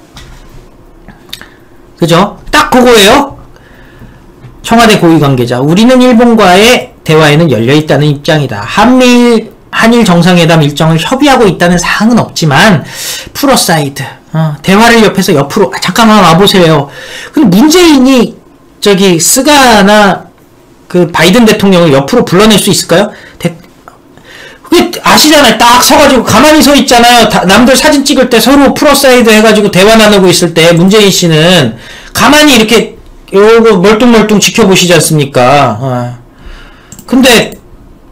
그죠? 딱 그거예요. 청와대 고위 관계자. 우리는 일본과의 대화에는 열려있다는 입장이다. 한일 정상회담 일정을 협의하고 있다는 사항은 없지만, 풀어사이드. 대화를 옆으로, 잠깐만 와보세요. 근데 문재인이, 스가나, 바이든 대통령을 옆으로 불러낼 수 있을까요? 아시잖아요. 딱 서가지고 가만히 서 있잖아요. 남들 사진 찍을 때 서로 프로사이드 해가지고 대화 나누고 있을 때 문재인 씨는 가만히 이렇게 요거 멀뚱멀뚱 지켜보시지 않습니까? 근데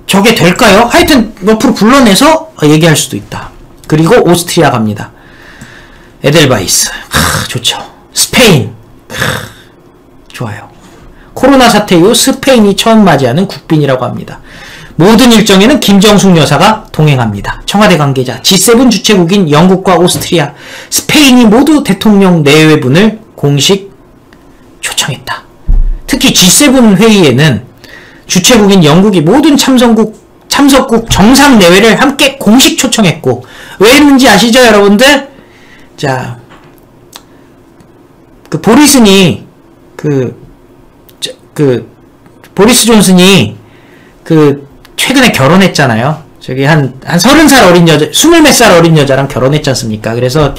저게 될까요? 하여튼 옆으로 불러내서 얘기할 수도 있다. 그리고 오스트리아 갑니다. 에델바이스. 좋죠. 스페인. 좋아요. 코로나 사태 이후 스페인이 처음 맞이하는 국빈이라고 합니다. 모든 일정에는 김정숙 여사가 동행합니다. 청와대 관계자, G7 주최국인 영국과 오스트리아, 스페인이 모두 대통령 내외분을 공식 초청했다. 특히 G7 회의에는 주최국인 영국이 모든 참석국 정상 내외를 함께 공식 초청했고, 왜 했는지 아시죠, 여러분들? 자, 보리스 존슨이 최근에 결혼했잖아요. 한 30살 어린 여자, 20몇 살 어린 여자랑 결혼했지 않습니까? 그래서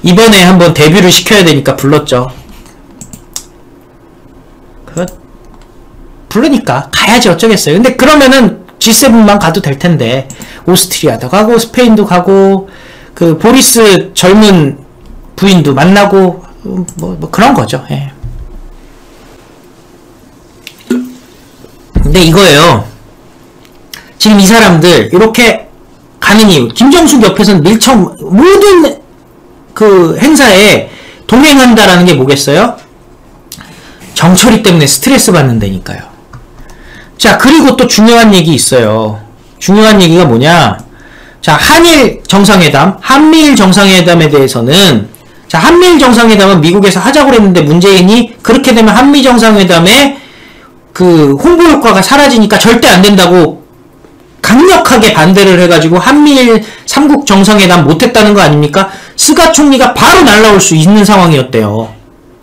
이번에 한번 데뷔를 시켜야 되니까 불렀죠. 부르니까 가야지 어쩌겠어요. 근데 그러면은 G7만 가도 될 텐데, 오스트리아도 가고, 스페인도 가고, 보리스 젊은 부인도 만나고, 뭐 그런 거죠. 예. 근데 이거예요. 지금 이 사람들 이렇게 가는 이유, 김정숙 옆에서는 모든 행사에 동행한다라는 게 뭐겠어요? 정철이 때문에 스트레스 받는다니까요. 자, 그리고 또 중요한 얘기 있어요. 중요한 얘기가 뭐냐? 자, 한일 정상회담, 한미일 정상회담에 대해서는, 자, 한미일 정상회담은 미국에서 하자고 했는데 문재인이 그렇게 되면 한미 정상회담에 홍보 효과가 사라지니까 절대 안 된다고 강력하게 반대를 해가지고 한미일 3국 정상회담 못했다는 거 아닙니까? 스가 총리가 바로 날라올 수 있는 상황이었대요.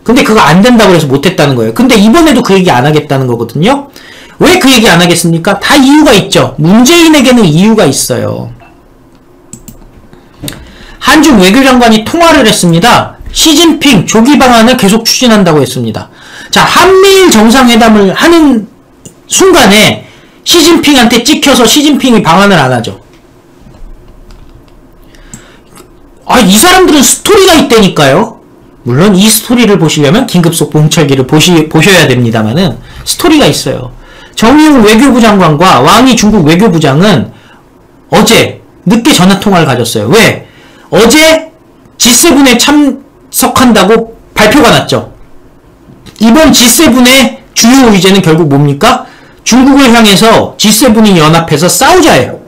근데 그거 안 된다고 해서 못했다는 거예요. 근데 이번에도 그 얘기 안 하겠다는 거거든요. 왜 그 얘기 안 하겠습니까? 다 이유가 있죠. 문재인에게는 이유가 있어요. 한중 외교장관이 통화를 했습니다. 시진핑 조기 방안을 계속 추진한다고 했습니다. 자, 한미일 정상회담을 하는 순간에 시진핑한테 찍혀서 시진핑이 방안을 안 하죠. 이 사람들은 스토리가 있다니까요. 물론 이 스토리를 보시려면 긴급속 봉철기를 보셔야 됩니다만은 스토리가 있어요. 정의용 외교부 장관과 왕이 중국 외교부장은 어제 늦게 전화통화를 가졌어요. 왜? 어제 G7에 참석한다고 발표가 났죠. 이번 G7의 주요 의제는 결국 뭡니까? 중국을 향해서 G7이 연합해서 싸우자예요.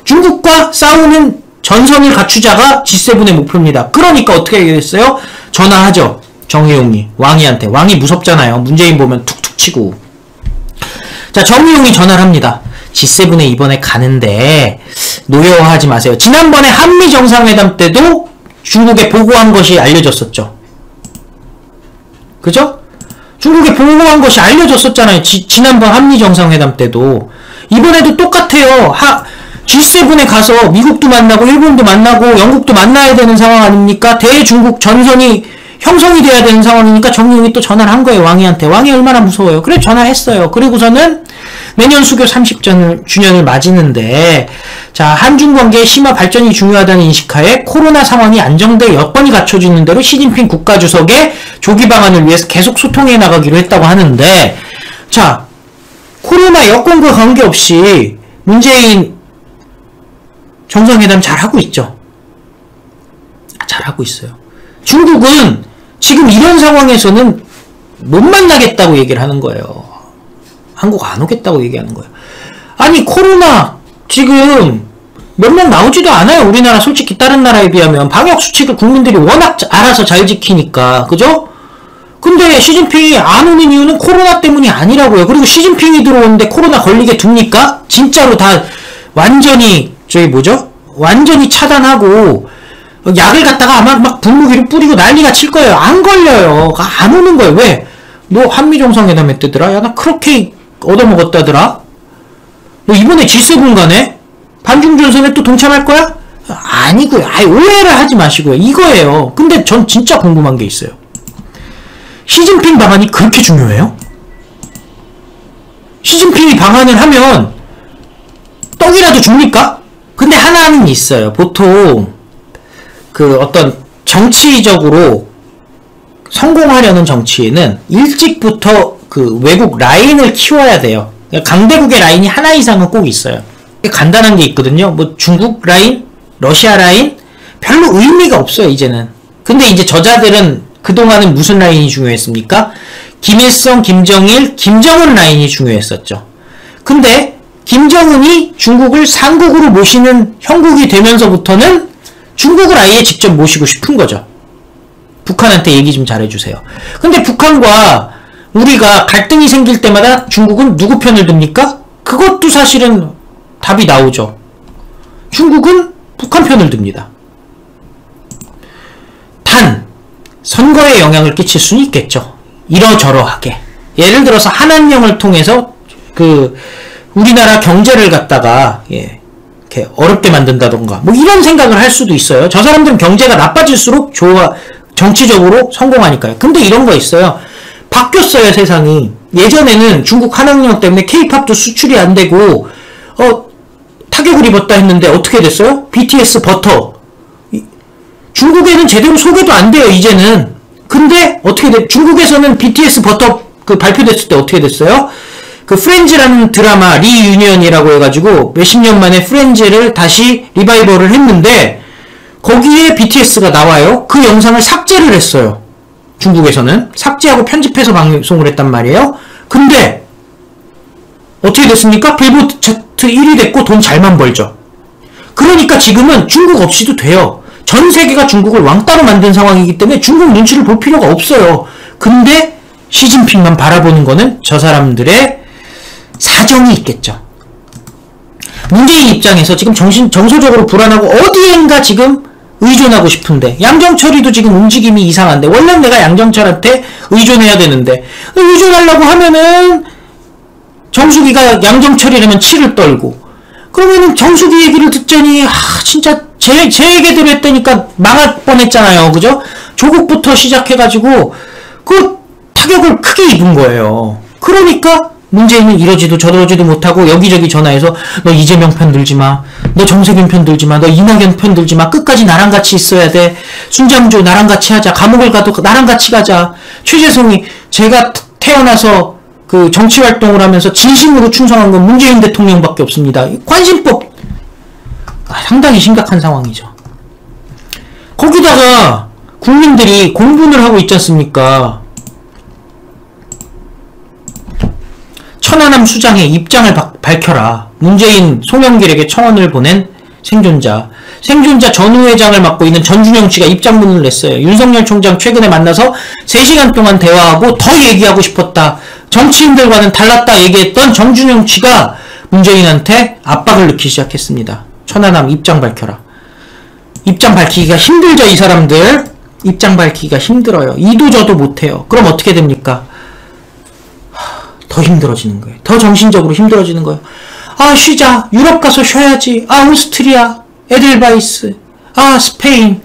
중국과 싸우는 전선을 갖추자가 G7의 목표입니다. 그러니까 어떻게 됐어요? 전화하죠. 정의용이 왕이한테. 왕이 무섭잖아요. 문재인 보면 툭툭 치고. 자, 정의용이 전화를 합니다. G7에 이번에 가는데 노여워하지 마세요. 지난번에 한미 정상회담 때도 중국에 보고한 것이 알려졌었죠. 그죠? 중국에 보고한 것이 알려졌었잖아요. 지난번 한미 정상회담 때도. 이번에도 똑같아요. G7에 가서 미국도 만나고 일본도 만나고 영국도 만나야 되는 상황 아닙니까? 대중국 전선이 형성이 돼야 되는 상황이니까 정의용이 또 전화를 한 거예요. 왕이한테. 왕이 얼마나 무서워요. 그래 전화했어요. 그리고서는 내년 수교 30주년을 맞이는데, 자, 한중 관계의 심화 발전이 중요하다는 인식하에 코로나 상황이 안정돼 여건이 갖춰지는 대로 시진핑 국가주석의 조기 방안을 위해서 계속 소통해 나가기로 했다고 하는데, 자, 코로나 여건과 관계없이 문재인 정상회담 잘하고 있죠. 잘하고 있어요. 중국은 지금 이런 상황에서는 못 만나겠다고 얘기를 하는 거예요. 한국 안 오겠다고 얘기하는 거예요. 아니, 코로나 지금 몇 명 나오지도 않아요. 우리나라 솔직히 다른 나라에 비하면. 방역수칙을 국민들이 워낙 알아서 잘 지키니까. 그죠? 근데 시진핑이 안 오는 이유는 코로나 때문이 아니라고요. 그리고 시진핑이 들어오는데 코로나 걸리게 둡니까? 진짜로 다 완전히 완전히 차단하고 약을 갖다가 아마 막 분무기를 뿌리고 난리가 칠 거예요. 안 걸려요. 안 오는 거예요. 왜? 너 한미정상회담 했대더라? 야, 나 그렇게 얻어먹었다더라? 너 이번에 G7 가네? 반중전선에 또 동참할 거야? 아니고요. 아예 오해를 하지 마시고요. 이거예요. 근데 전 진짜 궁금한 게 있어요. 시진핑 방안이 그렇게 중요해요? 시진핑이 방안을 하면 떡이라도 줍니까? 근데 하나는 있어요. 보통 어떤 정치적으로 성공하려는 정치인은 일찍부터 외국 라인을 키워야 돼요. 강대국의 라인이 하나 이상은 꼭 있어요. 간단한 게 있거든요. 뭐 중국 라인, 러시아 라인 별로 의미가 없어요, 이제는. 근데 이제 저자들은 그동안은 무슨 라인이 중요했습니까? 김일성, 김정일, 김정은 라인이 중요했었죠. 근데 김정은이 중국을 상국으로 모시는 형국이 되면서부터는 중국을 아예 직접 모시고 싶은 거죠. 북한한테 얘기 좀 잘해주세요. 근데 북한과 우리가 갈등이 생길 때마다 중국은 누구 편을 듭니까? 그것도 사실은 답이 나오죠. 중국은 북한 편을 듭니다. 단 선거에 영향을 끼칠 수는 있겠죠. 이러저러하게. 예를 들어서 한한령을 통해서 우리나라 경제를 갖다가 이렇게 어렵게 만든다던가 뭐 이런 생각을 할 수도 있어요. 저 사람들은 경제가 나빠질수록 정치적으로 성공하니까요. 근데 이런 거 있어요. 바뀌었어요, 세상이. 예전에는 중국 한한령 때문에 K-팝도 수출이 안 되고 타격을 입었다 했는데 어떻게 됐어요? BTS 버터. 중국에는 제대로 소개도 안 돼요, 이제는. 근데 중국에서는 BTS 버터 발표됐을 때 어떻게 됐어요? 프렌즈라는 드라마 리유니언이라고 해가지고 몇십 년 만에 프렌즈를 다시 리바이벌을 했는데 거기에 BTS가 나와요. 그 영상을 삭제를 했어요. 중국에서는 삭제하고 편집해서 방송을 했단 말이에요. 근데 어떻게 됐습니까? 빌보드 차트 1위 됐고 돈 잘만 벌죠. 그러니까 지금은 중국 없이도 돼요. 전 세계가 중국을 왕따로 만든 상황이기 때문에 중국 눈치를 볼 필요가 없어요. 근데 시진핑만 바라보는 거는 저 사람들의 사정이 있겠죠. 문재인 입장에서 지금 정서적으로 불안하고 어디엔가 지금 의존하고 싶은데 양정철이도 지금 움직임이 이상한데 원래는 내가 양정철한테 의존해야 되는데 의존하려고 하면은 정수기가 양정철이라면 치를 떨고 그러면은 정수기 얘기를 듣자니 진짜 제 얘기대로 했다니까 망할 뻔했잖아요. 그죠? 조국부터 시작해가지고 타격을 크게 입은 거예요. 그러니까 문재인은 이러지도 저러지도 못하고 여기저기 전화해서 너 이재명 편 들지마, 너 정세균 편 들지마, 너 이낙연 편 들지마, 끝까지 나랑 같이 있어야 돼, 순장조 나랑 같이 하자, 감옥을 가도 나랑 같이 가자. 최재성이 제가 태어나서 정치활동을 하면서 진심으로 충성한 건 문재인 대통령밖에 없습니다. 관심법 상당히 심각한 상황이죠. 거기다가 국민들이 공분을 하고 있지 않습니까? 천안함 수장의 입장을 밝혀라. 문재인 송영길에게 청원을 보낸 생존자 전 후회장을 맡고 있는 전준영 씨가 입장문을 냈어요. 윤석열 총장 최근에 만나서 3시간 동안 대화하고 더 얘기하고 싶었다. 정치인들과는 달랐다 얘기했던 전준영 씨가 문재인한테 압박을 넣기 시작했습니다. 천안함 입장 밝혀라. 입장 밝히기가 힘들죠. 이 사람들 입장 밝히기가 힘들어요. 이도 저도 못해요. 그럼 어떻게 됩니까? 더 힘들어지는 거예요. 더 정신적으로 힘들어지는 거예요. 아, 쉬자. 유럽 가서 쉬어야지. 아, 오스트리아, 에델바이스, 아, 스페인.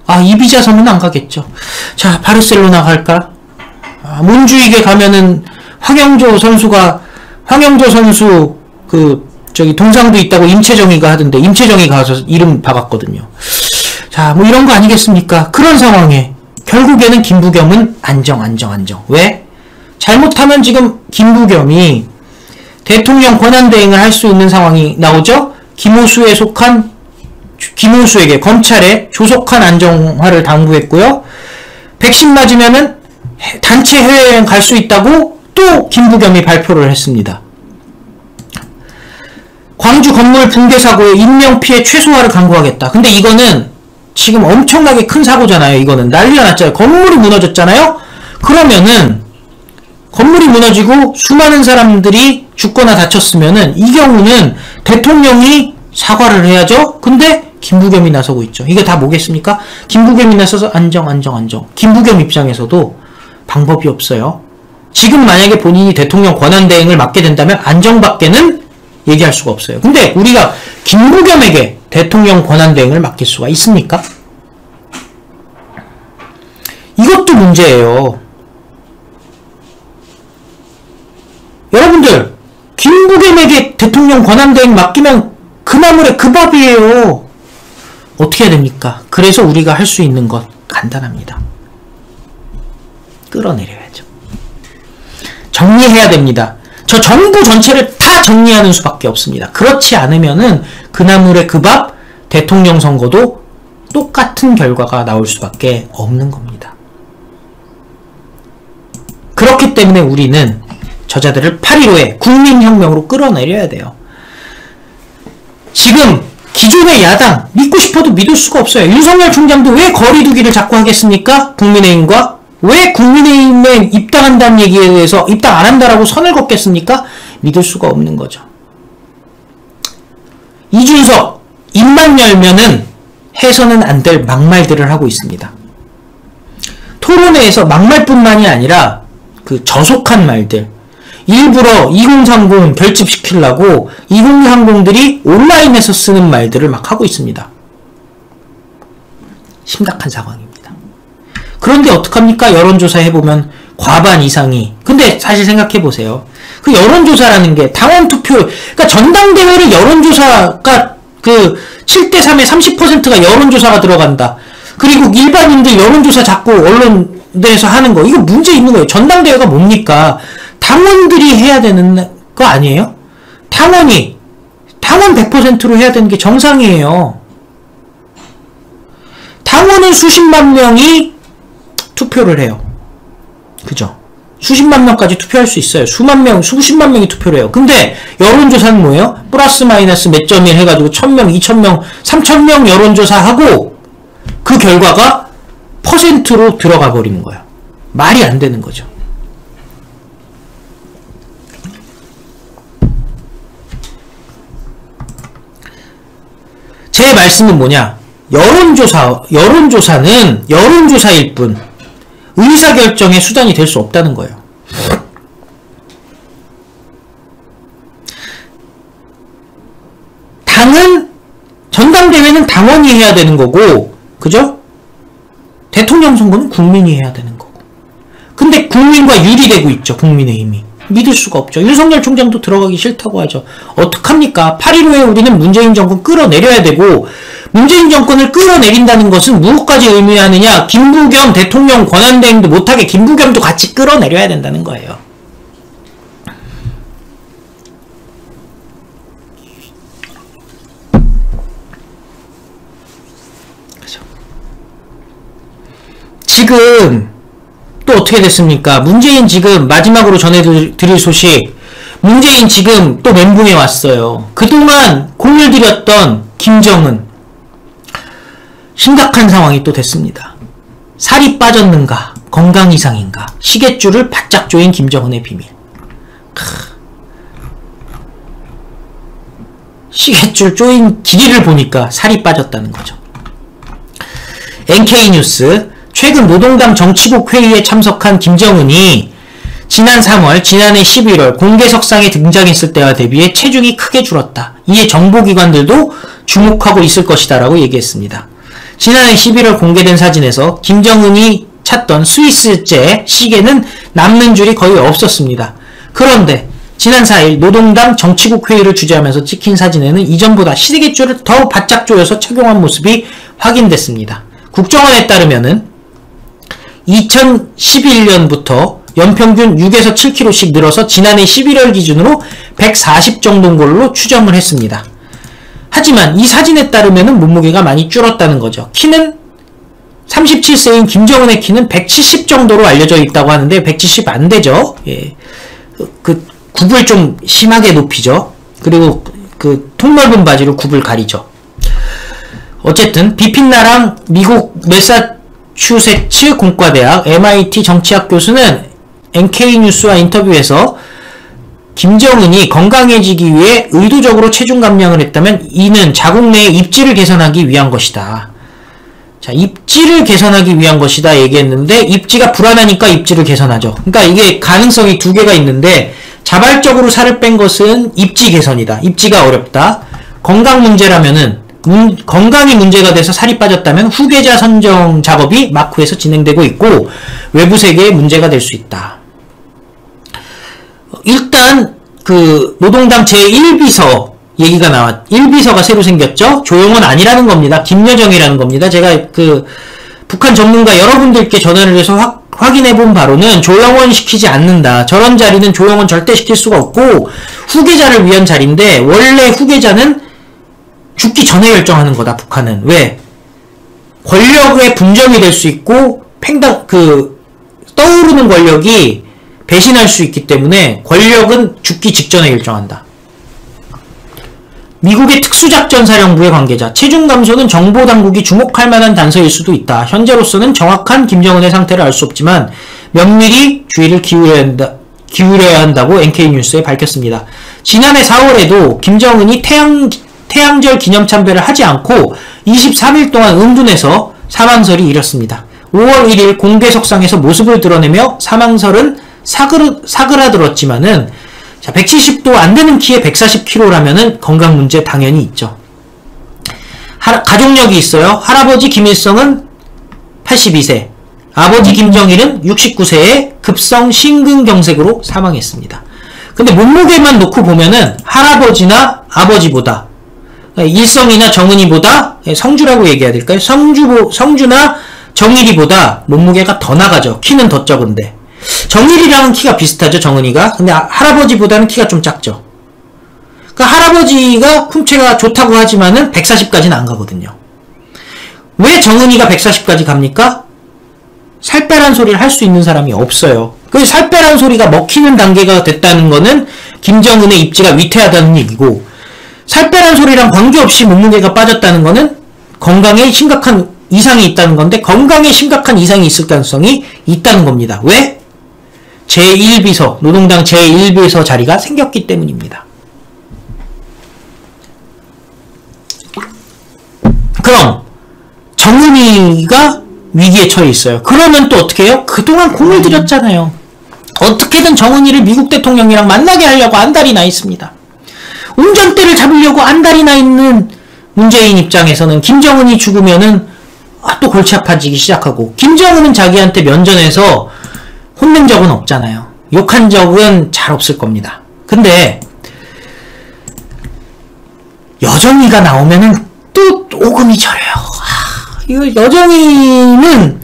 아, 이비자 섬은 안 가겠죠. 자, 바르셀로나 갈까? 아, 몬주익에 가면은 황영조 선수 동상도 있다고 임채정이가 하던데, 임채정이 가서 이름 박았거든요. 자, 뭐 이런 거 아니겠습니까? 그런 상황에 결국에는 김부겸은 안정. 왜? 잘못하면 지금 김부겸이 대통령 권한대행을 할 수 있는 상황이 나오죠? 김호수에게 검찰에 조속한 안정화를 당부했고요. 백신 맞으면은 단체 해외여행 갈 수 있다고 또 김부겸이 발표를 했습니다. 광주 건물 붕괴 사고의 인명피해 최소화를 강구하겠다. 근데 이거는 지금 엄청나게 큰 사고잖아요. 이거는 난리가 났잖아요. 건물이 무너졌잖아요. 그러면은 건물이 무너지고 수많은 사람들이 죽거나 다쳤으면은 이 경우는 대통령이 사과를 해야죠. 근데 김부겸이 나서고 있죠. 이게 다 뭐겠습니까? 김부겸이 나서서 안정. 김부겸 입장에서도 방법이 없어요. 지금 만약에 본인이 대통령 권한대행을 맡게 된다면 안정밖에는 얘기할 수가 없어요. 근데 우리가 김부겸에게 대통령 권한대행을 맡길 수가 있습니까? 이것도 문제예요. 여러분들, 김부겸에게 대통령 권한대행 맡기면 그나물의 그 밥이에요. 어떻게 해야 됩니까? 그래서 우리가 할 수 있는 것 간단합니다. 끌어내려야죠. 정리해야 됩니다. 저 정부 전체를 다 정리하는 수밖에 없습니다. 그렇지 않으면은 그나물의 그 밥, 대통령 선거도 똑같은 결과가 나올 수밖에 없는 겁니다. 그렇기 때문에 우리는 저자들을 8.15의 국민혁명으로 끌어내려야 돼요. 지금 기존의 야당 믿고 싶어도 믿을 수가 없어요. 윤석열 총장도 왜 거리두기를 자꾸 하겠습니까? 국민의힘과? 왜 국민의힘에 입당한다는 얘기에 대해서 입당 안 한다라고 선을 걷겠습니까? 믿을 수가 없는 거죠. 이준석 입만 열면은 해서는 안 될 막말들을 하고 있습니다. 토론회에서 막말뿐만이 아니라 그 저속한 말들, 일부러 2030 결집시키려고 2030들이 온라인에서 쓰는 말들을 막 하고 있습니다. 심각한 상황입니다. 그런데 어떡합니까? 여론조사 해보면 과반 이상이. 근데 사실 생각해보세요. 그 여론조사라는 게 당원 투표, 그러니까 전당대회를 여론조사가 그 7대3에 30%가 여론조사가 들어간다. 그리고 일반인들 여론조사 자꾸 언론에서 하는 거. 이거 문제 있는 거예요. 전당대회가 뭡니까? 당원들이 해야 되는 거 아니에요? 당원 100%로 해야 되는 게 정상이에요. 당원은 수십만 명이 투표를 해요. 그죠? 수십만 명까지 투표할 수 있어요. 수십만 명이 투표를 해요. 근데 여론조사는 뭐예요? 플러스 마이너스 몇 점일 해가지고 1000명, 2000명, 3000명 여론조사하고 그 결과가 퍼센트로 들어가 버리는 거예요. 말이 안 되는 거죠. 제 말씀은 뭐냐? 여론조사는 여론조사일 뿐 의사결정의 수단이 될 수 없다는 거예요. 전당대회는 당원이 해야 되는 거고, 그죠? 대통령 선거는 국민이 해야 되는 거고. 근데 국민과 유리되고 있죠, 국민의힘이. 믿을 수가 없죠. 윤석열 총장도 들어가기 싫다고 하죠. 어떡합니까? 8.15에 우리는 문재인 정권 끌어내려야 되고, 문재인 정권을 끌어내린다는 것은 무엇까지 의미하느냐? 김부겸 대통령 권한대행도 못하게 김부겸도 같이 끌어내려야 된다는 거예요. 그죠? 지금 또 어떻게 됐습니까? 문재인 지금 마지막으로 전해드릴 소식, 문재인 지금 또 멘붕에 왔어요. 그동안 공을 들였던 김정은 심각한 상황이 또 됐습니다. 살이 빠졌는가 건강 이상인가 시계줄을 바짝 조인 김정은의 비밀. 시계줄 조인 길이를 보니까 살이 빠졌다는 거죠. NK뉴스, 최근 노동당 정치국 회의에 참석한 김정은이 지난 3월, 지난해 11월 공개석상에 등장했을 때와 대비해 체중이 크게 줄었다. 이에 정보기관들도 주목하고 있을 것이다 라고 얘기했습니다. 지난해 11월 공개된 사진에서 김정은이 찾던 스위스제 시계는 남는 줄이 거의 없었습니다. 그런데 지난 4일 노동당 정치국 회의를 주재하면서 찍힌 사진에는 이전보다 시계줄을 더 바짝 조여서 착용한 모습이 확인됐습니다. 국정원에 따르면은 2011년부터 연평균 6에서 7kg씩 늘어서 지난해 11월 기준으로 140 정도인 걸로 추정을 했습니다. 하지만 이 사진에 따르면은 몸무게가 많이 줄었다는 거죠. 키는 37세인 김정은의 키는 170 정도로 알려져 있다고 하는데 170 안 되죠. 예. 굽을 좀 심하게 높이죠. 그리고 통넓은 바지로 굽을 가리죠. 어쨌든 비핀나랑 미국 매사추세츠 공과대학 MIT 정치학 교수는 NK뉴스와 인터뷰에서 김정은이 건강해지기 위해 의도적으로 체중 감량을 했다면 이는 자국 내의 입지를 개선하기 위한 것이다. 자, 입지를 개선하기 위한 것이다 얘기했는데 입지가 불안하니까 입지를 개선하죠. 그러니까 이게 가능성이 두 개가 있는데 자발적으로 살을 뺀 것은 입지 개선이다. 입지가 어렵다. 건강 문제라면은 건강이 문제가 돼서 살이 빠졌다면 후계자 선정 작업이 마쿠에서 진행되고 있고 외부 세계에 문제가 될 수 있다. 일단 노동당 제1비서 얘기가 나왔. 1비서가 새로 생겼죠. 조용원 아니라는 겁니다. 김여정이라는 겁니다. 제가 북한 전문가 여러분들께 전화를 해서 확인해본 바로는 조영원 시키지 않는다. 저런 자리는 조영원 절대 시킬 수가 없고 후계자를 위한 자리인데 원래 후계자는 죽기 전에 결정하는 거다. 북한은. 왜? 권력의 분점이 될 수 있고 떠오르는 권력이 배신할 수 있기 때문에 권력은 죽기 직전에 결정한다. 미국의 특수작전사령부의 관계자, 체중 감소는 정보당국이 주목할 만한 단서일 수도 있다. 현재로서는 정확한 김정은의 상태를 알 수 없지만 면밀히 주의를 기울여야 한다고 NK뉴스에 밝혔습니다. 지난해 4월에도 김정은이 태양절 기념참배를 하지 않고 23일 동안 은둔해서 사망설이 일었습니다. 5월 1일 공개석상에서 모습을 드러내며 사망설은 사그라들었지만은 170도 안 되는 키에 140kg라면은 건강 문제 당연히 있죠. 가족력이 있어요. 할아버지 김일성은 82세, 아버지 김정일은 69세에 급성 심근경색으로 사망했습니다. 근데 몸무게만 놓고 보면은 할아버지나 아버지보다 일성이나 정은이보다 성주라고 얘기해야 될까요? 성주나 정일이보다 몸무게가 더 나가죠. 키는 더 적은데. 정일이랑은 키가 비슷하죠, 정은이가. 근데 할아버지보다는 키가 좀 작죠. 그러니까 할아버지가 훔체가 좋다고 하지만은 140까지는 안 가거든요. 왜 정은이가 140까지 갑니까? 살 빼란 소리를 할 수 있는 사람이 없어요. 그 살 빼란 소리가 먹히는 단계가 됐다는 거는 김정은의 입지가 위태하다는 얘기고, 살 빼란 소리랑 관계없이 몸무게가 빠졌다는 거는 건강에 심각한 이상이 있다는 건데, 건강에 심각한 이상이 있을 가능성이 있다는 겁니다. 왜? 제1비서, 노동당 제1비서 자리가 생겼기 때문입니다. 그럼 정은이가 위기에 처해 있어요. 그러면 또 어떻게 해요? 그동안 공을 들였잖아요. 어떻게든 정은이를 미국 대통령이랑 만나게 하려고 안달이 나 있습니다. 운전대를 잡으려고 안달이 나 있는 문재인 입장에서는 김정은이 죽으면은 또 골치 아파지기 시작하고, 김정은은 자기한테 면전에서 혼낸 적은 없잖아요. 욕한 적은 잘 없을 겁니다. 근데 여정이가 나오면은 또 오금이 저려요. 이거 여정이는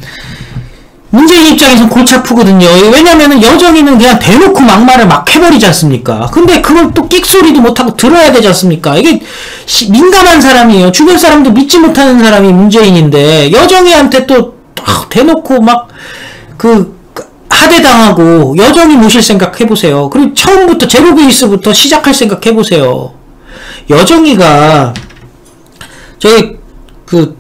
문재인 입장에서는 골치 아프거든요. 왜냐면은 여정이는 그냥 대놓고 막말을 막 해버리지 않습니까? 근데 그걸 또 끽소리도 못하고 들어야 되지 않습니까? 이게 민감한 사람이에요. 주변 사람도 믿지 못하는 사람이 문재인인데, 여정이한테 또 대놓고 막 하대당하고 여전히 모실 생각 해보세요. 그리고 처음부터 제로 베이스부터 시작할 생각 해보세요. 여정이가 저희 그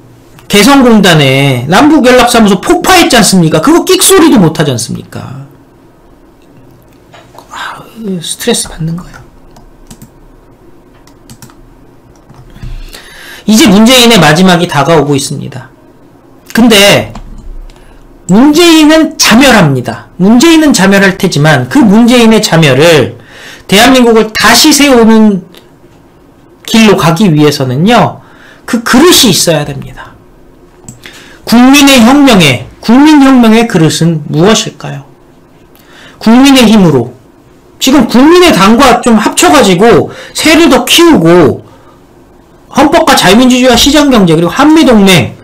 개성공단에 남북연락사무소 폭파했지 않습니까? 그거 끽소리도 못하지 않습니까? 스트레스 받는 거예요. 이제 문재인의 마지막이 다가오고 있습니다. 근데 문재인은 자멸합니다. 문재인은 자멸할 테지만 그 문재인의 자멸을 대한민국을 다시 세우는 길로 가기 위해서는요, 그 그릇이 있어야 됩니다. 국민혁명의 그릇은 무엇일까요? 국민의힘으로 지금 국민의당과 좀 합쳐가지고 세를 더 키우고 헌법과 자유민주주의와 시장경제 그리고 한미동맹